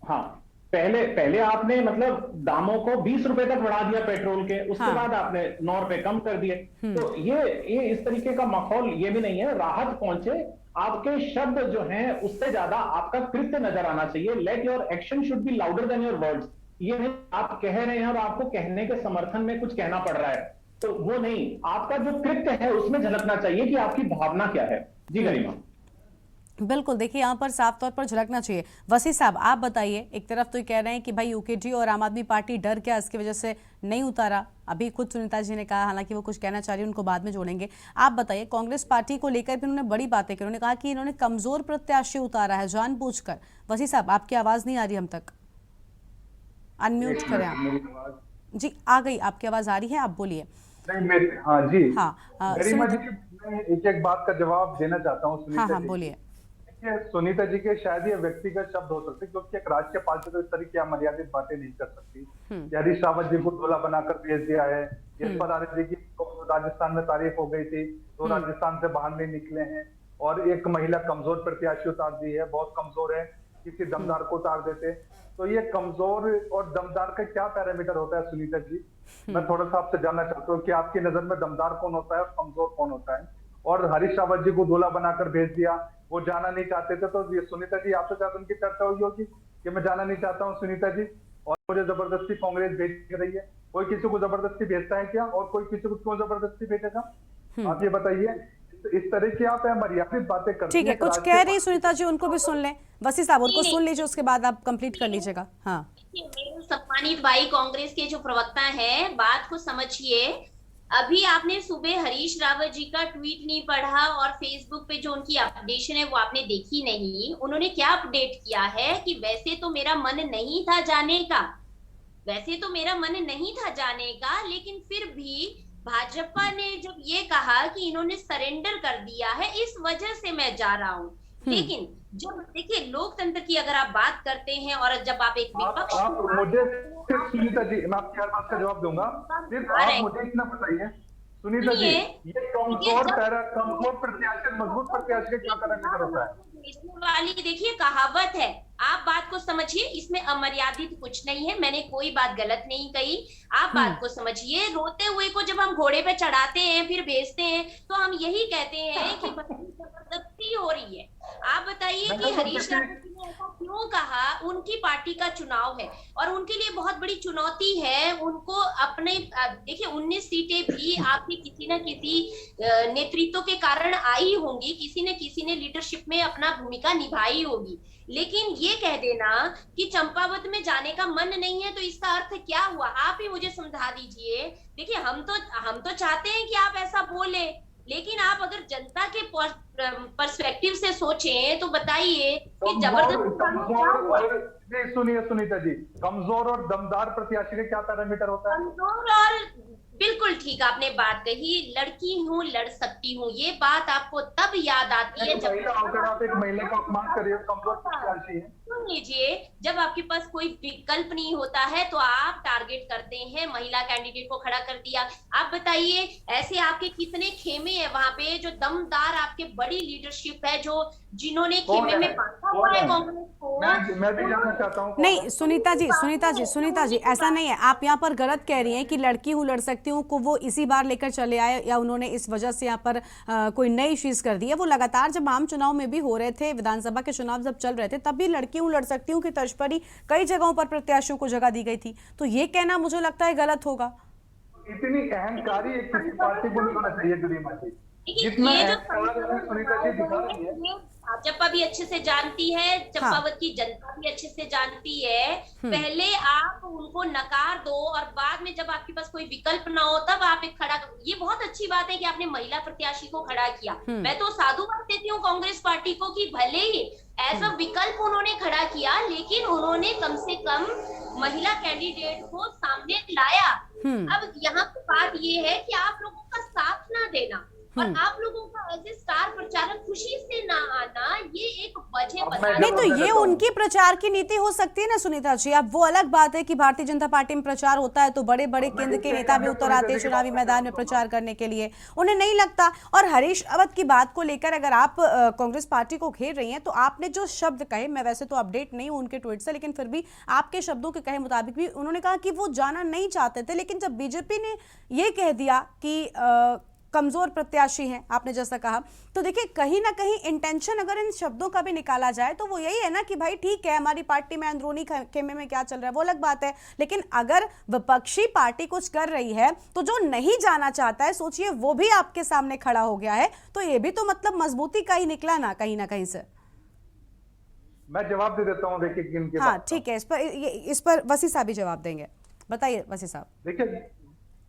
हाँ, पहले आपने मतलब दामों को 20 रुपए तक बढ़ा दिया पेट्रोल के, उसके बाद आपने 9 रुपए कम कर दिए। तो ये इस तरीके का माहौल ये भी नहीं है। राहत पहुंचे, आपके शब्द जो हैं उससे ज्यादा आपका कृत्य नजर आना चाहिए। Let your action should be louder than your words. ये नहीं आप कह रहे हैं और आपको कहने के समर्थन में कुछ कहना पड़ रहा है, तो वो नहीं, आपका जो कृत्य है उसमें झलकना चाहिए कि आपकी भावना क्या है। जी गरिमा। बिल्कुल, देखिए यहाँ पर साफ तौर पर झलकना चाहिए। वसी साहब आप बताइए, एक तरफ तो ये कह रहे हैं कि भाई यूकेजी और आम आदमी पार्टी डर क्या इसकी वजह से नहीं उतारा, अभी खुद सुनीता जी ने कहा, हालांकि वो कुछ कहना चाह रही है, उनको बाद में जोड़ेंगे। आप बताइए, कांग्रेस पार्टी को लेकर भी उन्होंने बड़ी बातें की, उन्होंने कहा कि इन्होंने कमजोर प्रत्याशी उतारा है जानबूझकर। वसी साहब आपकी आवाज नहीं आ रही हम तक, अनम्यूट करें आप। जी आ गई, आपकी आवाज आ रही है, आप बोलिए। हाँ जी, हाँ गरिमा जी, मैं एक बात का जवाब देना चाहता हूँ। हाँ बोलिए। सुनीता जी के शायद ये व्यक्तिगत शब्द हो सकते, क्योंकि एक राजकीय पार्टी तो इस तरह की अमर्यादित बातें नहीं कर सकती। हरीश रावत जी को ढोला बनाकर भेज दिया है, यशपाल आर्य जी की राजस्थान में तारीफ हो गई थी तो राजस्थान से बाहर नहीं निकले हैं, और एक महिला कमजोर प्रत्याशी उतार दी है, बहुत कमजोर है, किसी दमदार को उतार देते। तो ये कमजोर और दमदार का क्या पैरामीटर होता है सुनीता जी? मैं थोड़ा सा आपसे जानना चाहता हूँ कि आपकी नजर में दमदार कौन होता है और कमजोर कौन होता है? और हरीश रावत जी को ढोला बनाकर भेज दिया, वो जाना नहीं चाहते थे, तो ये सुनीता जी आपसे शायद उनकी चर्चा हुई होगी कि मैं जाना नहीं चाहता हूँ सुनीता जी, और मुझे जबरदस्ती कांग्रेस भेज रही है। कोई किसी को जबरदस्ती भेजता है क्या? और कोई किसी को क्यों जबरदस्ती भेजेगा? आप ये बताइए। इस तरह की आप मर्यादित बातें करते हैं। ठीक है, कुछ कह रही सुनीता जी, उनको भी सुन लें। वसी साहब उनको सुन लीजिए, उसके बाद आप कंप्लीट कर लीजिएगा। हाँ, मेरे सम्मानित भाई कांग्रेस के जो प्रवक्ता हैं, बात को समझिए। अभी आपने सुबह हरीश रावत जी का ट्वीट नहीं पढ़ा और फेसबुक पे जो उनकी अपडेशन है वो आपने देखी नहीं। उन्होंने क्या अपडेट किया है कि वैसे तो मेरा मन नहीं था जाने का, वैसे तो मेरा मन नहीं था जाने का, लेकिन फिर भी भाजपा ने जब ये कहा कि इन्होंने सरेंडर कर दिया है, इस वजह से मैं जा रहा हूँ। लेकिन जब देखिए लोकतंत्र की अगर आप बात करते हैं और जब आप एक विपक्ष, मुझे सिर्फ सुनीता जी, मैं आपकी हर बात का जवाब दूंगा, सिर्फ आप मुझे इतना बताइए सुनीता जी, ये कमजोर प्रत्याशी मजबूत प्रत्याशी का क्या पैरामीटर होता है? वाली देखिए कहावत है, आप बात को समझिए, इसमें अमर्यादित कुछ नहीं है, मैंने कोई बात गलत नहीं कही, आप बात को समझिए। रोते हुए को जब हम घोड़े पे चढ़ाते हैं फिर बेचते हैं, तो हम यही कहते हैं कि जबरदस्ती हो रही है। आप बताइए कि हरीश रावत जी ने ऐसा क्यों कहा? उनकी पार्टी का चुनाव है और उनके लिए बहुत बड़ी चुनौती है। उनको अपने देखिए 19 सीटें भी आपके किसी न किसी नेतृत्व के कारण आई होंगी, किसी न किसी ने लीडरशिप में अपना भूमिका निभाई होगी, लेकिन ये कह देना कि चंपावत में जाने का मन नहीं है, तो इसका अर्थ क्या हुआ? आप ही मुझे समझा दीजिए। देखिए हम तो चाहते हैं कि आप ऐसा बोले, लेकिन आप अगर जनता के पर्सपेक्टिव से सोचें तो बताइए कि जबरदस्ती। सुनिए सुनीता जी, कमजोर और दमदार प्रत्याशी का क्या पैरामीटर होता है? कमजोर और बिल्कुल ठीक आपने बात कही, लड़की हूँ लड़ सकती हूँ, ये बात आपको तब याद आती है जब आप एक महिला का अपमान करिए, कमजोर प्रत्याशी है। सुन लीजिए, जब आपके पास कोई विकल्प नहीं होता है तो आप टारगेट करते हैं, महिला कैंडिडेट को खड़ा कर दिया। आप बताइए ऐसे आपके कितने खेमे हैं वहां पे जो दमदार आपके बड़ी लीडरशिप है, जो जिन्होंने खेमे में बांधा हुआ है कांग्रेस को। मैं भी जानना चाहता हूँ। नहीं सुनीता जी ऐसा नहीं है, आप यहाँ पर गलत कह रही हैं कि लड़की हूँ लड़ सकती हूँ को वो इसी बार लेकर चले आए या उन्होंने इस वजह से यहाँ पर कोई नई चीज कर दी है। वो लगातार जब आम चुनाव में भी हो रहे थे, विधानसभा के चुनाव जब चल रहे थे, तब भी लड़की हूँ लड़ सकती हूँ की तर्ज पर ही कई जगहों पर प्रत्याशियों को जगह दी गई थी। तो ये कहना मुझे लगता है गलत होगा। इतनी अहंकारी एक किसी पार्टी को नहीं होना चाहिए गरिमा जी, जितना अहंकार सुनीता जी दिखा रही है। भाजपा भी अच्छे से जानती है, चंपावत की जनता भी अच्छे से जानती है। पहले आप उनको नकार दो और बाद में जब आपके पास कोई विकल्प ना हो तब आप एक खड़ा। ये बहुत अच्छी बात है कि आपने महिला प्रत्याशी को खड़ा किया। मैं तो साधुवाद देती हूँ कांग्रेस पार्टी को कि भले ही एज अ विकल्प उन्होंने खड़ा किया, लेकिन उन्होंने कम से कम महिला कैंडिडेट को सामने लाया। अब यहाँ पर बात ये है कि आप लोगों का साथ ना देना, और आप लोगों का ऐसे स्टार प्रचारक खुशी से ना आना, ये एक वजह बता नहीं तो ये उनकी प्रचार की नीति हो सकती है ना सुनीता जी। अब वो अलग बात है कि भारतीय जनता पार्टी में प्रचार होता है तो बड़े बड़े केंद्र के नेता भी उतर आते हैं चुनावी मैदान में प्रचार करने के लिए, उन्हें नहीं लगता। और हरीश रावत की बात को लेकर अगर आप कांग्रेस पार्टी को घेर रही हैं तो आपने जो शब्द कहे, मैं वैसे तो अपडेट नहीं हूं उनके ट्वीट से, लेकिन फिर भी आपके शब्दों के कहे मुताबिक भी उन्होंने कहा कि वो जाना नहीं चाहते थे, लेकिन जब बीजेपी ने ये कह दिया कि कमजोर प्रत्याशी हैं, आपने जैसा कहा, तो देखिए कहीं ना कहीं इंटेंशन अगर इन शब्दों का भी निकाला जाए तो वो यही है ना कि भाई ठीक है हमारी पार्टी में अंदरूनी खेमे में क्या चल रहा है वो अलग बात है, लेकिन अगर विपक्षी पार्टी कुछ कर रही है तो जो नहीं जाना चाहता है, सोचिए वो भी आपके सामने खड़ा हो गया है, तो ये भी तो मतलब मजबूती का ही निकला ना कहीं से। मैं जवाब दे देता हूँ, देखिए हाँ ठीक है, इस पर वसी साहब भी जवाब देंगे। बताइए वसी साहब।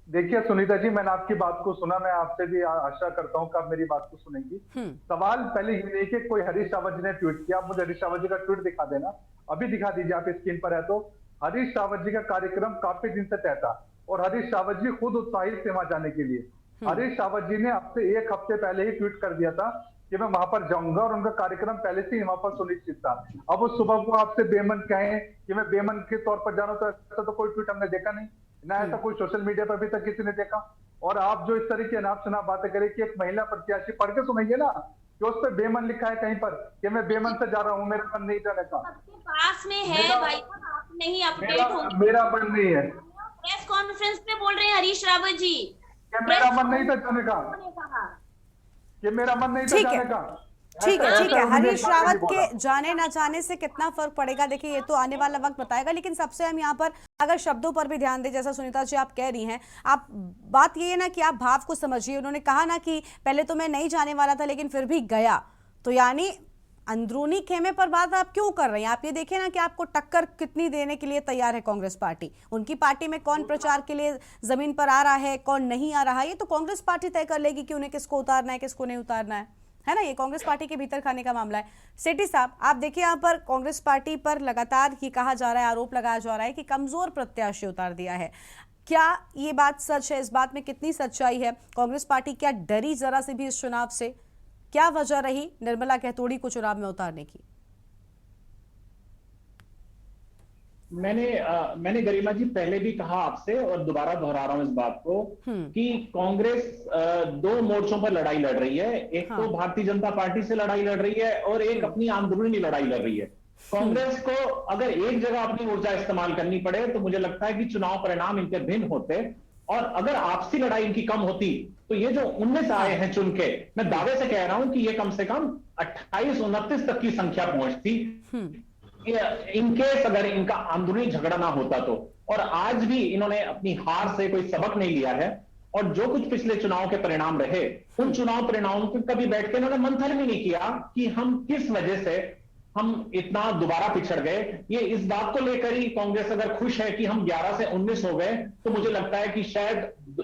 देखिए सुनीता जी, मैंने आपकी बात को सुना, मैं आपसे भी आशा करता हूं कि आप मेरी बात को सुनेंगी। सवाल पहले ये नहीं कि कोई हरीश रावत जी ने ट्वीट किया, आप मुझे हरीश रावत जी का ट्वीट दिखा देना, अभी दिखा दीजिए, आप स्क्रीन पर है तो। हरीश रावत जी का कार्यक्रम काफी दिन से तय था और हरीश रावत जी खुद उत्साहित थे वहां जाने के लिए। हरीश रावत जी ने अब से 1 हफ्ते पहले ही ट्वीट कर दिया था कि मैं वहां पर जाऊंगा और उनका कार्यक्रम पहले से ही वहां पर सुनिश्चित था। अब वो सुबह को आपसे बेमन कहें कि मैं बेमन के तौर पर जा रहा हूं, तो ऐसा तो कोई ट्वीट हमने देखा नहीं ना, ऐसा कोई सोशल मीडिया पर अभी तक किसी ने देखा। और आप जो इस तरीके अनाप शनाप बातें करें कि एक महिला प्रत्याशी, पढ़ के सुनाइए ना कि उस पर बेमन लिखा है कहीं पर कि मैं बेमन से जा रहा हूँ, मेरा मन नहीं जाने का। पास में है भाई, आप नहीं अपडेट होंगे, मेरा मन नहीं है। प्रेस कॉन्फ्रेंस में बोल रहे हैं हरीश रावत जी मेरा मन नहीं था जाने का, कि मेरा मन नहीं था जाने का। ठीक है, हरीश रावत के जाने ना जाने से कितना फर्क पड़ेगा देखिए ये तो आने वाला वक्त बताएगा, लेकिन सबसे हम यहाँ पर अगर शब्दों पर भी ध्यान दें, जैसा सुनीता जी आप कह रही हैं, आप बात ये है ना कि आप भाव को समझिए। उन्होंने कहा ना कि पहले तो मैं नहीं जाने वाला था लेकिन फिर भी गया, तो यानी अंदरूनी खेमे पर बात आप क्यों कर रहे हैं? आप ये देखिए ना कि आपको टक्कर कितनी देने के लिए तैयार है कांग्रेस पार्टी। उनकी पार्टी में कौन प्रचार के लिए जमीन पर आ रहा है, कौन नहीं आ रहा है, ये तो कांग्रेस पार्टी तय कर लेगी कि उन्हें किसको उतारना है किसको नहीं उतारना है ना, ये कांग्रेस पार्टी के भीतर खाने का मामला है। सेठी साहब आप देखिए यहाँ पर कांग्रेस पार्टी पर लगातार ये कहा जा रहा है, आरोप लगाया जा रहा है कि कमजोर प्रत्याशी उतार दिया है। क्या ये बात सच है? इस बात में कितनी सच्चाई है? कांग्रेस पार्टी क्या डरी जरा से भी इस चुनाव से? क्या वजह रही निर्मला कहतोड़ी को चुनाव में उतारने की? मैंने गरिमा जी पहले भी कहा आपसे और दोबारा दोहरा रहा हूं इस बात को कि कांग्रेस 2 मोर्चों पर लड़ाई लड़ रही है। एक तो भारतीय जनता पार्टी से लड़ाई लड़ रही है और एक अपनी अंदरूनी लड़ाई लड़ रही है। कांग्रेस को अगर एक जगह अपनी ऊर्जा इस्तेमाल करनी पड़े तो मुझे लगता है कि चुनाव परिणाम इनके भिन्न होते, और अगर आपसी लड़ाई इनकी कम होती तो ये जो 19 आए हैं चुन के, मैं दावे से कह रहा हूं कि ये कम से कम 28-29 तक की संख्या पहुंचती इनकेस अगर इनका अंदरूनी झगड़ा ना होता तो। और आज भी इन्होंने अपनी हार से कोई सबक नहीं लिया है, और जो कुछ पिछले चुनाव के परिणाम रहे उन चुनाव परिणामों को कभी बैठ के इन्होंने मंथन भी नहीं किया कि हम किस वजह से हम इतना दोबारा पिछड़ गए। ये इस बात को लेकर ही कांग्रेस अगर खुश है कि हम 11 से 19 हो गए, तो मुझे लगता है कि शायद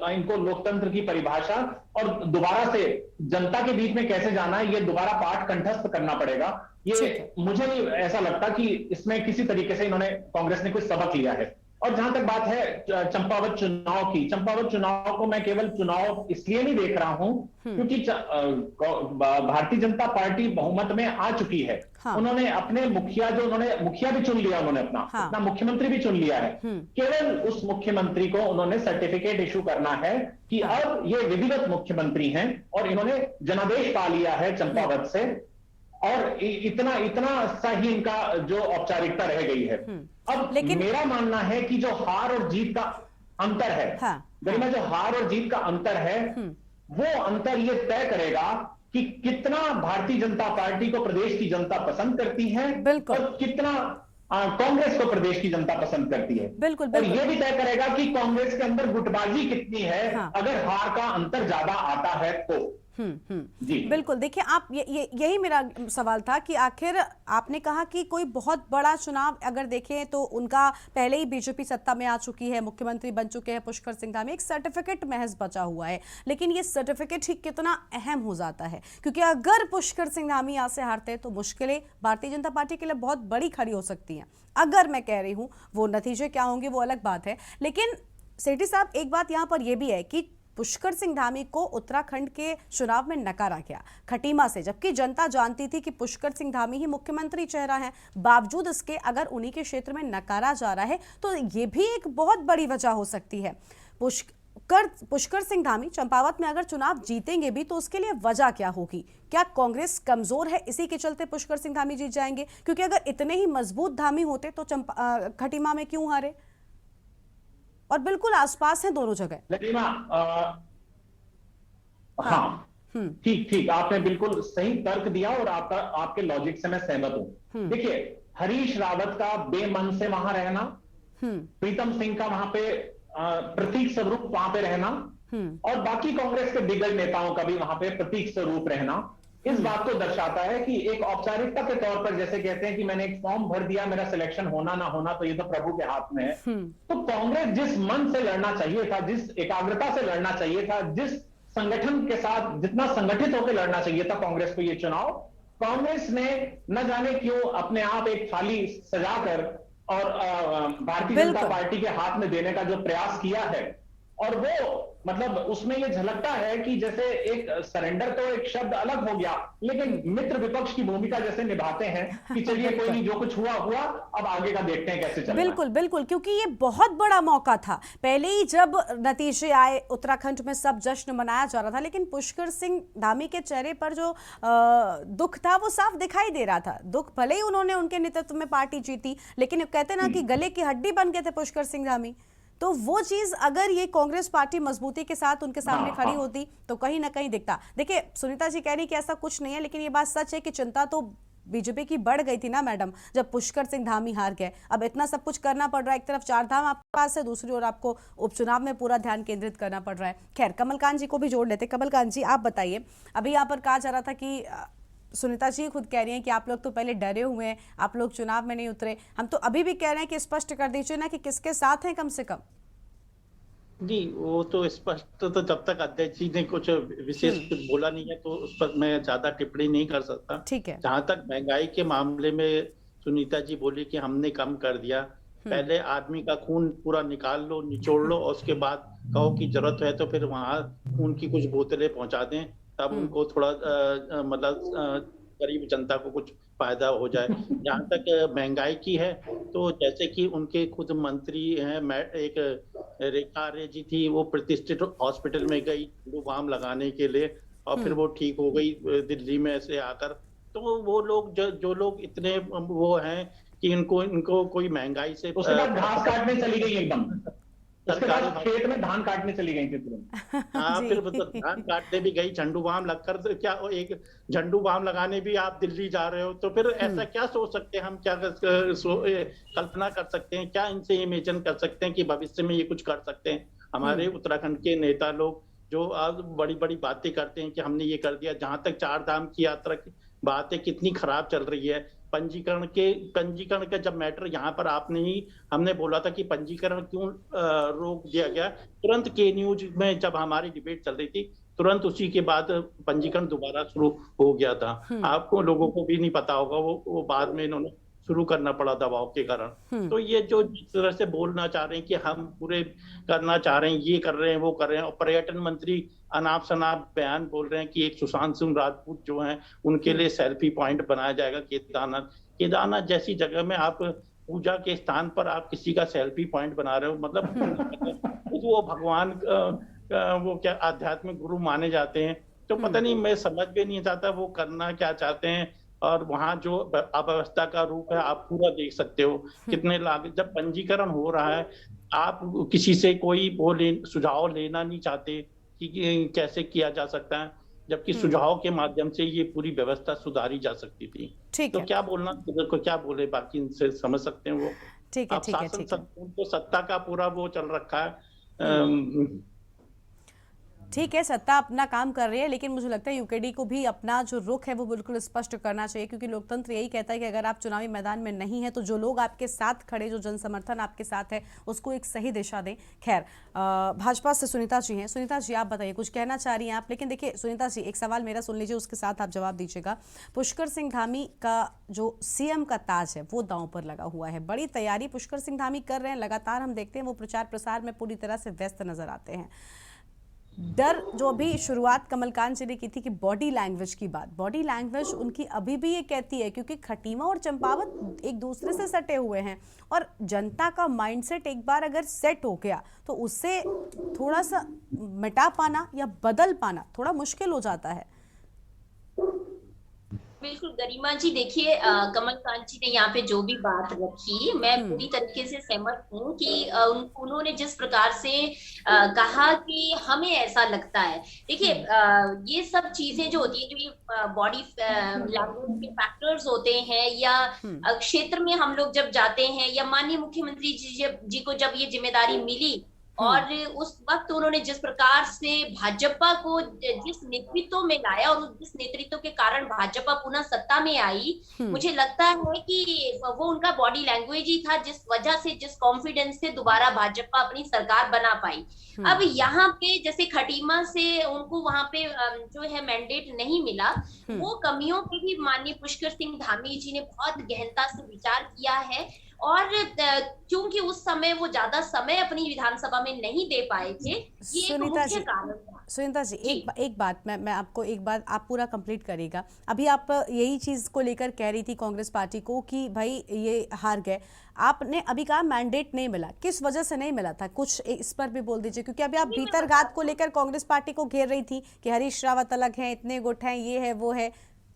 इनको लोकतंत्र की परिभाषा और दोबारा से जनता के बीच में कैसे जाना है ये दोबारा पाठ कंठस्थ करना पड़ेगा। ये मुझे नहीं ऐसा लगता कि इसमें किसी तरीके से इन्होंने कांग्रेस ने कुछ सबक लिया है। और जहां तक बात है चंपावत चुनाव की, चंपावत चुनाव को मैं केवल चुनाव इसलिए नहीं देख रहा हूं क्योंकि भारतीय जनता पार्टी बहुमत में आ चुकी है। उन्होंने अपने मुखिया मुखिया भी चुन लिया, उन्होंने अपना मुख्यमंत्री भी चुन लिया है। केवल उस मुख्यमंत्री को उन्होंने सर्टिफिकेट इशू करना है कि अब ये विधिवत मुख्यमंत्री हैं और इन्होंने जनादेश पा लिया है चंपावत से, और इतना सा ही इनका जो औपचारिकता रह गई है। अब लेकिन मेरा मानना है कि जो हार और जीत का अंतर है, गरिमा, जो हार और जीत का अंतर है वो अंतर ये तय करेगा कि कितना भारतीय जनता पार्टी को प्रदेश की जनता पसंद करती है और कितना कांग्रेस को प्रदेश की जनता पसंद करती है। बिल्कुल, और ये भी तय करेगा कि कांग्रेस के अंदर गुटबाजी कितनी है अगर हार का अंतर ज्यादा आता है तो। जी बिल्कुल। देखिए आप यही मेरा सवाल था कि आखिर आपने कहा कि कोई बहुत बड़ा चुनाव अगर देखें तो उनका पहले ही बीजेपी सत्ता में आ चुकी है, मुख्यमंत्री बन चुके हैं पुष्कर सिंह धामी, एक सर्टिफिकेट महज बचा हुआ है। लेकिन ये सर्टिफिकेट ही कितना अहम हो जाता है, क्योंकि अगर पुष्कर सिंह धामी यहाँ से हारते हैं तो मुश्किलें भारतीय जनता पार्टी के लिए बहुत बड़ी खड़ी हो सकती हैं। अगर मैं कह रही हूँ वो नतीजे क्या होंगे वो अलग बात है। लेकिन सेठी साहब एक बात यहाँ पर यह भी है कि पुष्कर सिंह धामी को उत्तराखंड के चुनाव में नकारा गया खटीमा से, जबकि जनता जानती थी कि पुष्कर सिंह धामी ही मुख्यमंत्री चेहरा है। बावजूद इसके अगर उन्हीं के क्षेत्र में नकारा जा रहा है तो ये भी एक बहुत बड़ी वजह हो सकती है। पुष्कर सिंह धामी चंपावत में अगर चुनाव जीतेंगे भी तो उसके लिए वजह क्या होगी? क्या कांग्रेस कमजोर है इसी के चलते पुष्कर सिंह धामी जीत जाएंगे? क्योंकि अगर इतने ही मजबूत धामी होते तो खटीमा में क्यों हारे? और बिल्कुल आसपास हैं दोनों जगह। ललिमा, हाँ, ठीक, आपने बिल्कुल सही तर्क दिया और आपके लॉजिक से मैं सहमत हूं। देखिए, हरीश रावत का बेमन से वहां रहना, प्रीतम सिंह का वहां पे प्रतीक स्वरूप वहां पे रहना, और बाकी कांग्रेस के दिग्गज नेताओं का भी वहां पे प्रतीक स्वरूप रहना, इस बात को दर्शाता है कि एक औपचारिकता के तौर पर, जैसे कहते हैं कि मैंने एक फॉर्म भर दिया, मेरा सिलेक्शन होना ना होना तो ये तो प्रभु के हाथ में है। तो कांग्रेस जिस मन से लड़ना चाहिए था, जिस एकाग्रता से लड़ना चाहिए था, जिस संगठन के साथ जितना संगठित होकर लड़ना चाहिए था कांग्रेस को ये चुनाव, कांग्रेस ने न जाने क्यों अपने आप एक थाली सजाकर और भारतीय जनता पार्टी के हाथ में देने का जो प्रयास किया है, और वो मतलब उसमें ये झलकता है कि जैसे एक सरेंडर तो एक शब्द अलग हो गया, लेकिन मित्र विपक्ष की भूमिका जैसे निभाते हैं कि चलिए कोई नहीं, जो कुछ हुआ, अब आगे का देखते हैं कैसे चलना है। बिल्कुल, क्योंकि ये बहुत बड़ा मौका था। पहले ही जब नतीजे आए उत्तराखंड में सब जश्न मनाया जा रहा था, लेकिन पुष्कर सिंह धामी के चेहरे पर जो दुख था वो साफ दिखाई दे रहा था। दुख भले ही उन्होंने उनके नेतृत्व में पार्टी जीती, लेकिन कहते ना कि गले की हड्डी बन गए थे पुष्कर सिंह धामी। तो वो चीज अगर ये कांग्रेस पार्टी मजबूती के साथ उनके सामने खड़ी होती तो कहीं ना कहीं दिखता। देखिए, सुनीता जी कह रही कि ऐसा कुछ नहीं है, लेकिन ये बात सच है कि चिंता तो बीजेपी की बढ़ गई थी ना मैडम, जब पुष्कर सिंह धामी हार गए। अब इतना सब कुछ करना पड़ रहा है, एक तरफ चारधाम आपके पास है, दूसरी ओर आपको उपचुनाव में पूरा ध्यान केंद्रित करना पड़ रहा है। खैर, कमलकांत जी को भी जोड़ लेते। कमलकांत जी, आप बताइए, अभी यहाँ पर कहा जा रहा था कि सुनीता जी खुद कह रही हैं कि आप लोग तो पहले डरे हुए हैं, आप लोग चुनाव में नहीं उतरे। हम तो अभी भी कह रहे हैं कि स्पष्ट कर दीजिए ना कि किसके साथ हैं कम से कम। जी, वो तो स्पष्ट तो जब तक अध्यक्ष जी ने कुछ विशेष कुछ बोला नहीं है तो उस पर मैं ज्यादा टिप्पणी नहीं कर सकता। ठीक है। जहां तक महंगाई के मामले में सुनीता जी बोली कि हमने कम कर दिया, पहले आदमी का खून पूरा निकाल लो, निचोड़ लो, और उसके बाद कहो कि जरूरत है तो फिर वहां खून की कुछ बोतलें पहुंचा दें, तब उनको थोड़ा मतलब गरीब जनता को कुछ फायदा हो जाए। जहां तक महंगाई की है तो जैसे कि उनके खुद मंत्री हैं, एक रेखा आर्य जी थी, वो प्रतिष्ठित हॉस्पिटल में गई बाम लगाने के लिए और फिर वो ठीक हो गई दिल्ली में से आकर। तो वो लोग जो लोग इतने वो हैं कि इनको कोई महंगाई से उसके बाद घास काटने चली गई एकदम, सरकारी खेत में धान काटने चली गई थी तुरंत। हाँ, फिर धान काटने भी गई, झंडू बाम लगकर, तो क्या एक झंडू बाम लगाने भी आप दिल्ली जा रहे हो, तो फिर ऐसा क्या सोच सकते हैं हम, क्या कल्पना कर सकते हैं, क्या इनसे इमेजिन कर सकते हैं कि भविष्य में ये कुछ कर सकते हैं। हमारे उत्तराखंड के नेता लोग जो आज बड़ी बड़ी बातें करते हैं कि हमने ये कर दिया। जहां तक चार धाम की यात्रा की बात है, कितनी खराब चल रही है। पंजीकरण का जब मैटर यहाँ पर हमने बोला था कि पंजीकरण क्यों रोक दिया गया, तुरंत के न्यूज में जब हमारी डिबेट चल रही थी, तुरंत उसी के बाद पंजीकरण दोबारा शुरू हो गया था। आपको लोगों को भी नहीं पता होगा, वो बाद में इन्होंने शुरू करना पड़ा दबाव के कारण। तो ये जो जिस तरह से बोलना चाह रहे हैं कि हम पूरे करना चाह रहे हैं, ये कर रहे हैं, वो कर रहे हैं, और पर्यटन मंत्री अनाप शनाप बयान बोल रहे हैं कि एक सुशांत सिंह राजपूत जो हैं उनके लिए सेल्फी पॉइंट बनाया जाएगा केदारनाथ जैसी जगह में। आप पूजा के स्थान पर आप किसी का सेल्फी पॉइंट बना रहे हो, मतलब वो भगवान वो क्या आध्यात्मिक गुरु माने जाते हैं। तो पता नहीं, मैं समझ भी नहीं चाहता वो करना क्या चाहते हैं। और वहाँ जो अव्यवस्था का रूप है आप पूरा देख सकते हो, कितने जब पंजीकरण हो रहा है, आप किसी से कोई सुझाव लेना नहीं चाहते कि कैसे किया जा सकता है, जबकि सुझाव के माध्यम से ये पूरी व्यवस्था सुधारी जा सकती थी। तो क्या बोलना, क्या बोले, बाकी इनसे समझ सकते हैं वो। ठीक है। उनको सत्ता का पूरा वो चल रखा है। ठीक है, सत्ता अपना काम कर रही है, लेकिन मुझे लगता है यूकेडी को भी अपना जो रुख है वो बिल्कुल स्पष्ट करना चाहिए, क्योंकि लोकतंत्र यही कहता है कि अगर आप चुनावी मैदान में नहीं है तो जो लोग आपके साथ खड़े, जो जन समर्थन आपके साथ है, उसको एक सही दिशा दें। खैर, भाजपा से सुनीता जी हैं। सुनीता जी, आप बताइए, कुछ कहना चाह रही हैं आप? लेकिन देखिए सुनीता जी, एक सवाल मेरा सुन लीजिए, उसके साथ आप जवाब दीजिएगा। पुष्कर सिंह धामी का जो सीएम का ताज है वो दांव पर लगा हुआ है। बड़ी तैयारी पुष्कर सिंह धामी कर रहे हैं, लगातार हम देखते हैं वो प्रचार प्रसार में पूरी तरह से व्यस्त नजर आते हैं। डर जो अभी शुरुआत कमलकांत जी ने की थी कि बॉडी लैंग्वेज की बात, बॉडी लैंग्वेज उनकी अभी भी ये कहती है, क्योंकि खटीमा और चंपावत एक दूसरे से सटे हुए हैं और जनता का माइंडसेट एक बार अगर सेट हो गया तो उससे थोड़ा सा मिटा पाना या बदल पाना थोड़ा मुश्किल हो जाता है। बिल्कुल गरिमा जी, देखिए कमलकांत जी ने यहाँ पे जो भी बात रखी, मैं पूरी तरीके से सहमत हूँ कि उन्होंने जिस प्रकार से कहा कि हमें ऐसा लगता है। देखिए ये सब चीजें जो होती है, जो ये बॉडी लैंग्वेज के फैक्टर्स होते हैं या क्षेत्र में हम लोग जब जाते हैं या माननीय मुख्यमंत्री जी को जब ये जिम्मेदारी मिली और उस वक्त उन्होंने जिस प्रकार से भाजपा को जिस नेतृत्व में लाया और जिस नेतृत्व के कारण भाजपा पुनः सत्ता में आई, मुझे लगता है कि वो उनका बॉडी लैंग्वेज ही था जिस वजह से, जिस कॉन्फिडेंस से दोबारा भाजपा अपनी सरकार बना पाई। अब यहाँ पे जैसे खटीमा से उनको वहां पे जो है मैंडेट नहीं मिला, वो कमियों पे भी माननीय पुष्कर सिंह धामी जी ने बहुत गहनता से विचार किया है और क्योंकि उस समय वो ज्यादा समय अपनी विधानसभा में नहीं दे पाए थे, ये एक मुख्य कारण था। सुनीता जी एक बात मैं आपको एक बात आप पूरा कंप्लीट करेगा। अभी आप यही चीज को लेकर कह रही थी कांग्रेस पार्टी को कि भाई ये हार गए, आपने अभी कहा मैंडेट नहीं मिला, किस वजह से नहीं मिला था, कुछ इस पर भी बोल दीजिए, क्योंकि अभी आप भीतरघात को लेकर कांग्रेस पार्टी को घेर रही थी कि हरीश रावत अलग है, इतने गुट हैं, ये है वो है।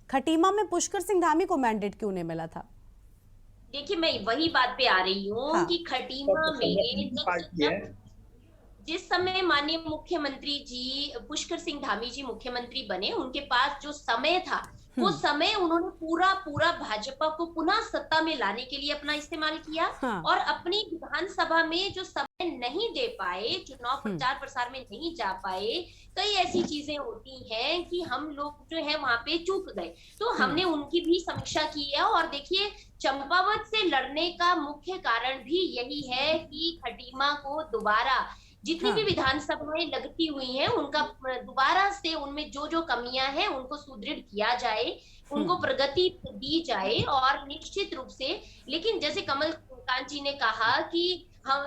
खटीमा में पुष्कर सिंह धामी को मैंडेट क्यों नहीं मिला था? देखिए मैं वही बात पे आ रही हूँ कि खटीमा में जिस समय माननीय मुख्यमंत्री जी पुष्कर सिंह धामी जी मुख्यमंत्री बने, उनके पास जो समय था वो समय उन्होंने पूरा भाजपा को पुनः सत्ता में लाने के लिए अपना इस्तेमाल किया और अपनी विधानसभा में जो समय नहीं दे पाए, चुनाव प्रचार प्रसार में नहीं जा पाए, कई ऐसी चीजें होती हैं कि हम लोग जो है वहां पे चूक गए, तो हमने उनकी भी समीक्षा की है। और देखिए चंपावत से लड़ने का मुख्य कारण भी यही है कि खटीमा को दोबारा जितनी भी विधानसभाएं लगती हुई हैं उनका दोबारा से उनमें जो जो कमियां हैं उनको सुदृढ़ किया जाए, उनको प्रगति दी जाए और निश्चित रूप से, लेकिन जैसे कमलकांत जी ने कहा कि हम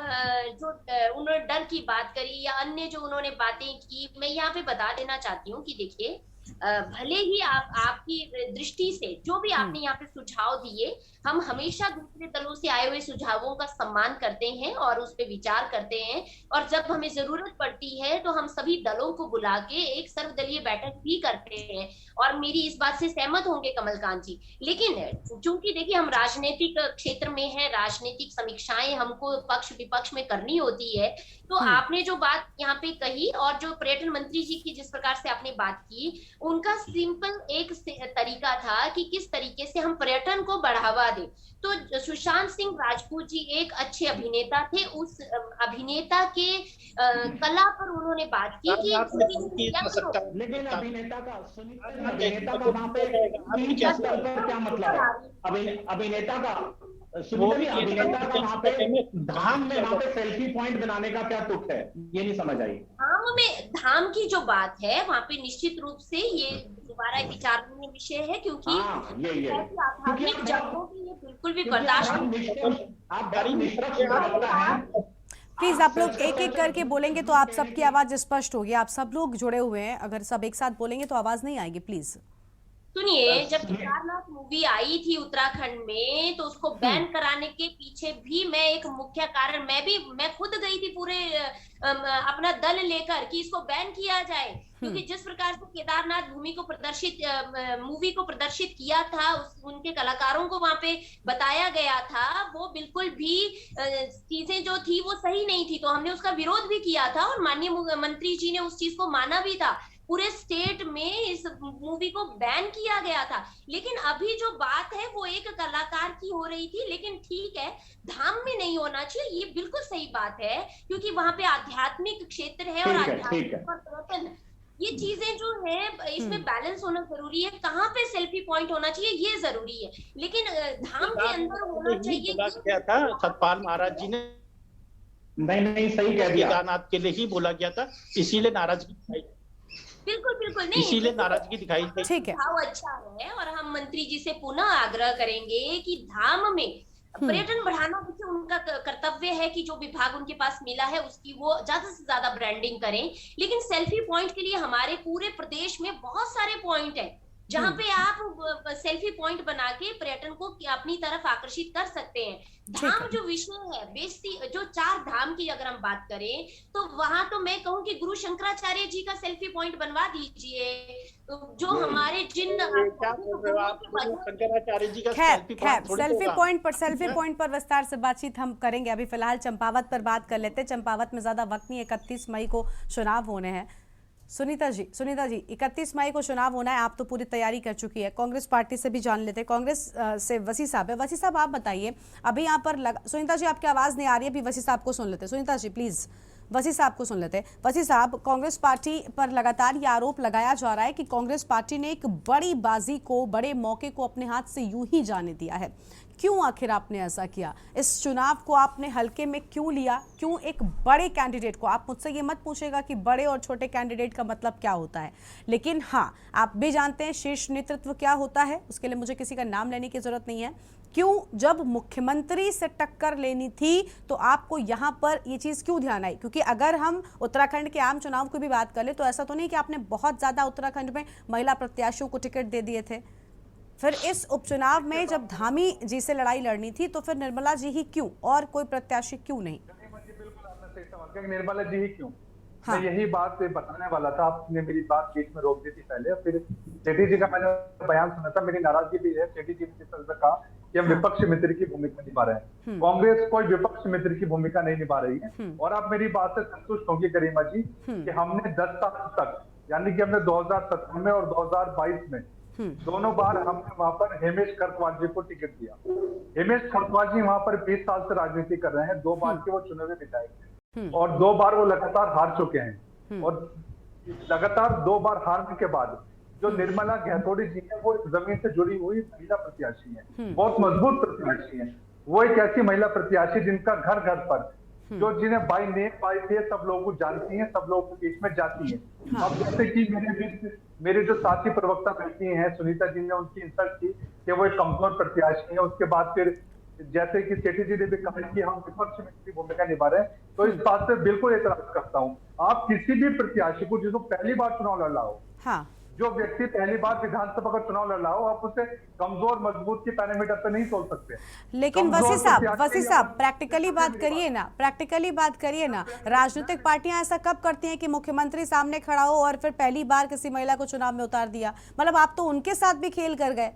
जो उन्होंने डर की बात करी या अन्य जो उन्होंने बातें की, मैं यहाँ पे बता देना चाहती हूँ कि देखिए भले ही आपकी दृष्टि से जो भी आपने यहाँ पे सुझाव दिए, हम हमेशा दूसरे दलों से आए हुए सुझावों का सम्मान करते हैं और उस पे विचार करते हैं और जब हमें जरूरत पड़ती है तो हम सभी दलों को बुला के एक सर्वदलीय बैठक भी करते हैं और मेरी इस बात से सहमत होंगे कमलकांत जी। लेकिन चूंकि देखिए हम राजनीतिक क्षेत्र में है, राजनीतिक समीक्षाएं हमको पक्ष विपक्ष में करनी होती है, तो आपने जो बात यहाँ पे कही और जो पर्यटन मंत्री जी की जिस प्रकार से आपने बात की, उनका सिंपल एक तरीका था कि किस तरीके से हम पर्यटन को बढ़ावा दें। तो सुशांत सिंह राजपूत जी एक अच्छे अभिनेता थे, उस अभिनेता के कला पर उन्होंने बात की कि लेकिन अभिनेता का वहाँ पे क्या मतलब है? अभिनेता का अभिनेता का वहाँ पे धाम में वहाँ पे सेल्फी पॉइंट बनाने का क्या तुक है, ये नहीं समझ आई। धाम में धाम की जो बात है वहाँ पे निश्चित रूप से ये दोबारा विचारणीय विषय है, क्योंकि आध्यात्मिक जगहों की ये बिल्कुल भी बर्दाश्त प्लीज आप लोग एक एक करके बोलेंगे तो आप सबकी आवाज स्पष्ट होगी। आप सब लोग जुड़े हुए हैं, अगर सब एक साथ बोलेंगे तो आवाज नहीं आएगी। प्लीज सुनिए, जब केदारनाथ मूवी आई थी उत्तराखंड में तो उसको बैन कराने के पीछे भी मैं एक मुख्य कारण, मैं खुद गई थी पूरे अपना दल लेकर कि इसको बैन किया जाए, क्योंकि जिस प्रकार से केदारनाथ मूवी को प्रदर्शित किया था, उनके कलाकारों को वहां पे बताया गया था, वो बिल्कुल भी चीजें जो थी वो सही नहीं थी, तो हमने उसका विरोध भी किया था और माननीय मंत्री जी ने उस चीज को माना भी था। पूरे स्टेट में इस मूवी को बैन किया गया था, लेकिन अभी जो बात है वो एक कलाकार की हो रही थी, लेकिन ठीक है धाम में नहीं होना चाहिए, ये बिल्कुल सही बात है, क्योंकि वहां पे आध्यात्मिक क्षेत्र है और आध्यात्मिक पर्यटन, ये चीजें जो है इसमें बैलेंस होना जरूरी है। कहाँ पे सेल्फी पॉइंट होना चाहिए ये जरूरी है, लेकिन धाम के अंदर होना चाहिए। क्या था सतपाल महाराज जी ने नहीं सही कह दिया, केदारनाथ के लिए ही बोला गया था, इसीलिए नाराजगी बिल्कुल नहीं, इसीलिए नाराजगी दिखाई ठीक है। भाव अच्छा है और हम मंत्री जी से पुनः आग्रह करेंगे कि धाम में पर्यटन बढ़ाना देखिए उनका कर्तव्य है कि जो विभाग उनके पास मिला है उसकी वो ज्यादा से ज्यादा ब्रांडिंग करें, लेकिन सेल्फी पॉइंट के लिए हमारे पूरे प्रदेश में बहुत सारे पॉइंट है जहाँ पे आप सेल्फी पॉइंट बना के पर्यटन को अपनी तरफ आकर्षित कर सकते हैं। धाम जो विषय है, बेसिक जो 4 धाम की अगर हम बात करें तो वहां तो मैं कहूँ कि गुरु शंकराचार्य जी का सेल्फी पॉइंट बनवा दीजिए, जो हमारे जिन शंकराचार्य जी का सेल्फी पॉइंट पर विस्तार से बातचीत हम करेंगे। अभी फिलहाल चंपावत पर बात कर लेते हैं। चंपावत में ज्यादा वक्त नहीं, 31 मई को चुनाव होने हैं। सुनीता जी 31 मई को चुनाव होना है, आप तो पूरी तैयारी कर चुकी है। कांग्रेस पार्टी से भी जान लेते हैं, कांग्रेस से वसी साहब है। वसी साहब आप बताइए, अभी यहाँ पर सुनीता जी आपकी आवाज नहीं आ रही है, अभी वसी साहब को सुन लेते हैं। सुनीता जी प्लीज वसी साहब को सुन लेते हैं। वसी साहब, कांग्रेस पार्टी पर लगातार ये आरोप लगाया जा रहा है कि कांग्रेस पार्टी ने एक बड़ी बाजी को, बड़े मौके को अपने हाथ से यूं ही जाने दिया है। क्यों आखिर आपने ऐसा किया? इस चुनाव को आपने हल्के में क्यों लिया? क्यों एक बड़े कैंडिडेट को, आप मुझसे ये मत पूछेगा कि बड़े और छोटे कैंडिडेट का मतलब क्या होता है, लेकिन हाँ आप भी जानते हैं शीर्ष नेतृत्व क्या होता है, उसके लिए मुझे किसी का नाम लेने की जरूरत नहीं है। क्यों, जब मुख्यमंत्री से टक्कर लेनी थी तो आपको यहाँ पर ये चीज़ क्यों ध्यान आई? क्योंकि अगर हम उत्तराखंड के आम चुनाव की भी बात कर ले तो ऐसा तो नहीं कि आपने बहुत ज़्यादा उत्तराखंड में महिला प्रत्याशियों को टिकट दे दिए थे। फिर इस उपचुनाव में जब धामी जी से लड़ाई लड़नी थी तो फिर निर्मला जी ही क्यों, और कोई प्रत्याशी क्यों नहीं? बिल्कुल आपने सही सवाल किया, निर्मला जी ही क्यों। हाँ। मैं यही बात बताने वाला था, आपने मेरी बात बीच में रोक दी थी पहले। फिर सेठी जी का मैंने बयान सुना था, मेरी नाराजगी भी है। सेठी जी ने कहा कि हम विपक्ष मित्र की भूमिका निभा रहे हैं, कांग्रेस कोई विपक्ष मित्र की भूमिका नहीं निभा रही है। और आप मेरी बात से संतुष्ट होंगी गरिमा जी कि हमने 10 साल तक, यानी कि हमने 2017 में और 2022 में दोनों बार हमने वहां पर हेमेश खरतवाल जी को टिकट दिया। हेमेश खरतवाल जी वहां पर 20 साल से राजनीति कर रहे हैं, 2 बार के वो चुनावी विधायक थे और 2 बार वो लगातार हार चुके हैं। और लगातार 2 बार हारने के बाद जो निर्मला गहतोड़ी जी है वो जमीन से जुड़ी हुई महिला प्रत्याशी है, बहुत मजबूत प्रत्याशी है। वो एक ऐसी महिला प्रत्याशी जिनका घर घर पर, जो जिन्हें बाई नेम बाई फेस सब लोगों को जानती हैं, सब लोगों के बीच में जाती है। अब जैसे कि मेरे जो साथी प्रवक्ता बैठी हैं, सुनीता जी ने उनकी इंसल्ट की कि वो एक कमजोर प्रत्याशी है। उसके बाद फिर जैसे कि सेठी जी ने भी कहा कि हम विपक्ष में की भूमिका निभा रहे हैं, तो इस बात से बिल्कुल एतराज करता हूँ। आप किसी भी प्रत्याशी को, जिसको पहली बार चुनाव लड़ रहा हो, जो व्यक्ति पहली बार विधानसभा का चुनाव लड़ रहा हो, आप उसे कमजोर मजबूत के पैरामीटर पे नहीं तोल सकते। लेकिन वसी साहब प्रैक्टिकली बात करिए ना, राजनीतिक पार्टियां ऐसा कब करती हैं कि मुख्यमंत्री सामने खड़ा हो और फिर पहली बार किसी महिला को चुनाव में उतार दिया? मतलब आप तो उनके साथ भी खेल कर गए।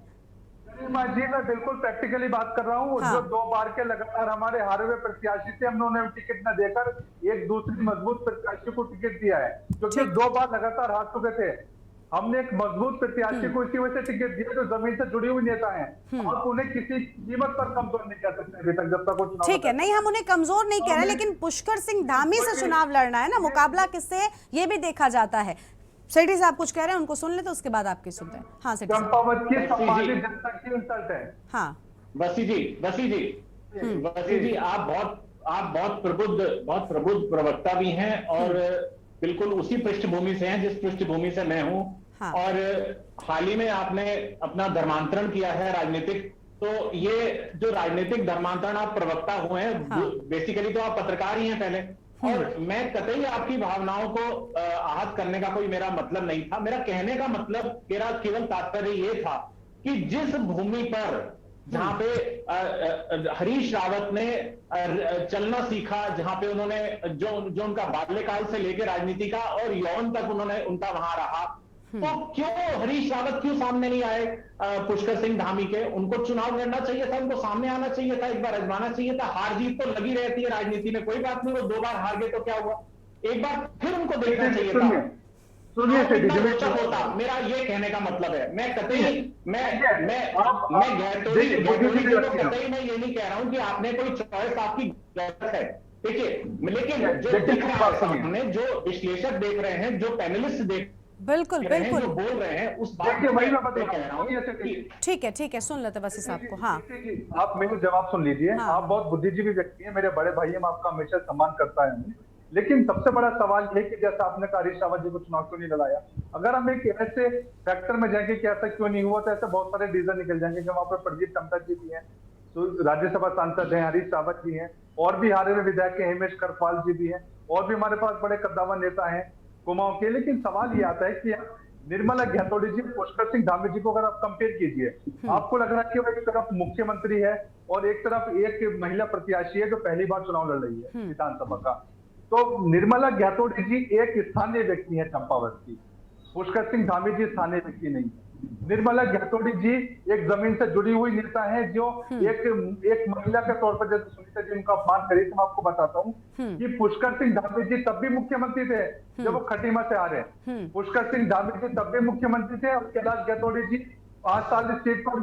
जी मैं बिल्कुल प्रैक्टिकली बात कर रहा हूँ। जो 2 बार के लगातार हमारे हारे हुए प्रत्याशी थे, हमने उन्हें टिकट न देकर एक दूसरी मजबूत प्रत्याशी को टिकट दिया है, क्योंकि 2 बार लगातार हार चुके थे। हमने एक मजबूत प्रत्याशी को इसी वजह से टिकट दिया जो जमीन से जुड़ी हुई नेता हैं, और उन्हें किसी कीमत पर कमजोर नहीं कह सकते अभी तक, जब तक वो चुनाव। ठीक है, नहीं हम उन्हें कमजोर नहीं कह रहे, लेकिन पुष्कर सिंह धामी से चुनाव लड़ना है ना, मुकाबला किससे ये भी देखा जाता है। सेठी साहब कुछ कह रहे हैं, उनको सुन लेते, उसके बाद आपकी सुनते हैं। हाँ सेठी साहब। चंपावत की सामान्य जनता की इंसल्ट है। हाँ वसी जी आप बहुत प्रबुद्ध प्रवक्ता भी हैं और बिल्कुल उसी पृष्ठभूमि से हैं जिस पृष्ठभूमि से मैं हूं। हाँ। और हाल ही में आपने अपना धर्मांतरण किया है राजनीतिक, तो ये जो राजनीतिक धर्मांतरण आप प्रवक्ता हुए हैं, हाँ। बेसिकली तो आप पत्रकार ही हैं पहले, और मैं कतई आपकी भावनाओं को आहत करने का कोई मेरा मतलब नहीं था। मेरा कहने का मतलब, मेरा केवल तात्पर्य ये था कि जिस भूमि पर जहां पे हरीश रावत ने चलना सीखा, जहां पे उन्होंने जो उनका बाल्यकाल से लेकर राजनीति का और यौवन तक उन्होंने उनका वहां रहा, तो क्यों हरीश रावत क्यों सामने नहीं आए पुष्कर सिंह धामी के? उनको चुनाव लड़ना चाहिए था, उनको सामने आना चाहिए था, एक बार आजमाना चाहिए था। हार जीत तो लगी रहती है राजनीति में, कोई बात नहीं, वो 2 बार हार गए तो क्या हुआ, एक बार फिर उनको देखना चाहिए था। होता, मेरा ये कहने का मतलब है। मैं कतई कतई मैं ये नहीं कह रहा हूं कि आपने कोई चॉइस आपकी गलत है, देखिए, लेकिन जो दिख रहा है सामने, जो विश्लेषक देख रहे हैं, जो पैनलिस्ट देख बिल्कुल जो बोल रहे हैं, उस बात को मैं कह रहा हूं। ठीक है सुन लेते वसी साहब को। हाँ आप मेरे जवाब सुन लीजिए। हाँ। आप बहुत बुद्धिजीवी व्यक्ति हैं, मेरे बड़े भाई हैं, मैं आपका हमेशा सम्मान करता है। लेकिन सबसे बड़ा सवाल ये कि जैसा आपने कहा हरीश रावत जी को चुनाव क्यों नहीं लड़ाया, अगर हम एक ऐसे फैक्टर में जाएंगे कि ऐसा क्यों नहीं हुआ, तो ऐसे बहुत सारे रीजन निकल जाएंगे कि वहां पर प्रदीप टमटा जी भी हैं, राज्यसभा सांसद हैं, हरीश रावत जी हैं, और भी हारे हुए विधायक हैं, हेमेश करपाल जी भी हैं, और भी हमारे पास बड़े कद्दावर नेता हैं कुमाऊं के। लेकिन सवाल ये आता है कि निर्मला घैतोड़ी जी, पुष्कर सिंह धामी जी को अगर आप कंपेयर कीजिए, आपको लग रहा है कि वो एक तरफ मुख्यमंत्री है और एक तरफ एक महिला प्रत्याशी है जो पहली बार चुनाव लड़ रही है विधानसभा का। तो निर्मला घैतोड़ी जी एक स्थानीय व्यक्ति है चंपावत की, पुष्कर सिंह धामी जी स्थानीय व्यक्ति नहीं। निर्मला घैतोड़ी जी एक जमीन से जुड़ी हुई नेता है जो एक महिला के तौर पर, जैसे सुनीता जी उनका अपमान करी, तो मैं आपको बताता हूँ कि पुष्कर सिंह धामी जी तब भी मुख्यमंत्री थे जब वो खटीमा से आ रहे हैं। पुष्कर सिंह धामी जी तब भी मुख्यमंत्री थे और कैलाश घैतोड़ी जी 5 साल इस सीट पर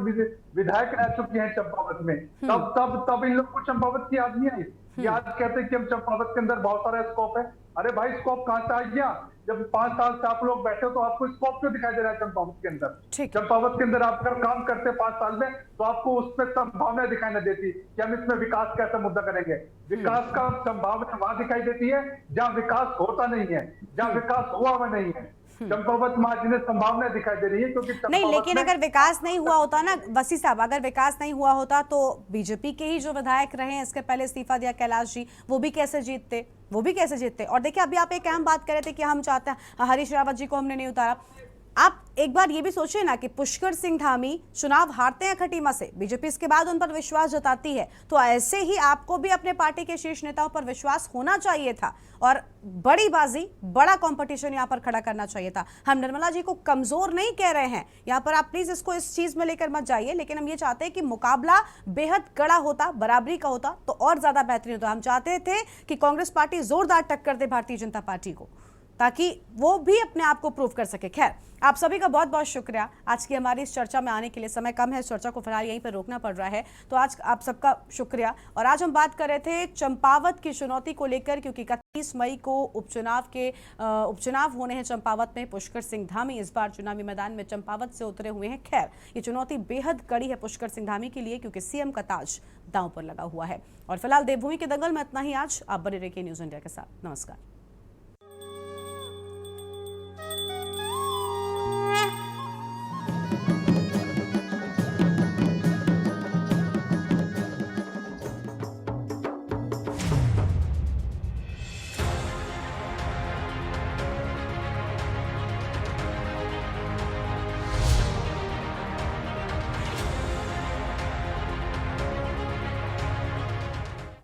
विधायक रह चुके हैं चंपावत में। तब इन लोग को चंपावत की याद नहीं आई। ये आज कहते हैं कि हम चंपावत के अंदर बहुत सारा स्कोप है। अरे भाई, स्कोप कहां से आ गया? जब 5 साल से आप लोग बैठे हो तो आपको स्कोप क्यों दिखाई दे रहा है चंपावत के अंदर? चंपावत के अंदर आप अगर काम करते 5 साल में तो आपको उसमें संभावना दिखाई न देती कि हम इसमें विकास कैसा मुद्दा करेंगे। विकास का संभावना वहां दिखाई देती है जहां विकास होता नहीं है, जहां विकास हुआ हुआ नहीं है। चंपावत में आज इन्हें संभावना दिखाई दे रही है क्योंकि नहीं, लेकिन अगर विकास नहीं हुआ होता ना वसी साहब, अगर विकास नहीं हुआ होता तो बीजेपी के ही जो विधायक रहे हैं, इसके पहले इस्तीफा दिया कैलाश जी, वो भी कैसे जीतते? और देखिए, अभी आप एक अहम बात कर रहे थे कि हम चाहते हैं हरीश रावत जी को हमने नहीं उतारा। आप एक बार ये भी सोचिए ना कि पुष्कर सिंह धामी चुनाव हारते हैं खटीमा से, बीजेपी इसके बाद उन पर विश्वास जताती है, तो ऐसे ही आपको भी अपने पार्टी के शीर्ष नेताओं पर विश्वास होना चाहिए था और बड़ी बाजी, बड़ा कंपटीशन यहाँ पर खड़ा करना चाहिए था। हम निर्मला जी को कमजोर नहीं कह रहे हैं, यहाँ पर आप प्लीज इसको इस चीज में लेकर मत जाइए, लेकिन हम ये चाहते हैं कि मुकाबला बेहद कड़ा होता, बराबरी का होता तो और ज्यादा बेहतरीन होता। हम चाहते थे कि कांग्रेस पार्टी जोरदार टक्कर दे भारतीय जनता पार्टी को, ताकि वो भी अपने आप को प्रूव कर सके। खैर, आप सभी का बहुत बहुत शुक्रिया आज की हमारी इस चर्चा में आने के लिए। समय कम है, इस चर्चा को फिलहाल यहीं पर रोकना पड़ रहा है, तो आज आप सबका शुक्रिया। और आज हम बात कर रहे थे चंपावत की चुनौती को लेकर, क्योंकि 31 मई को उपचुनाव होने हैं चंपावत में। पुष्कर सिंह धामी इस बार चुनावी मैदान में चंपावत से उतरे हुए हैं। खैर, ये चुनौती बेहद कड़ी है पुष्कर सिंह धामी के लिए, क्योंकि सीएम का ताज दांव पर लगा हुआ है। और फिलहाल देवभूमि के दंगल में इतना ही आज। आप बने रहिए न्यूज़ इंडिया के साथ। नमस्कार।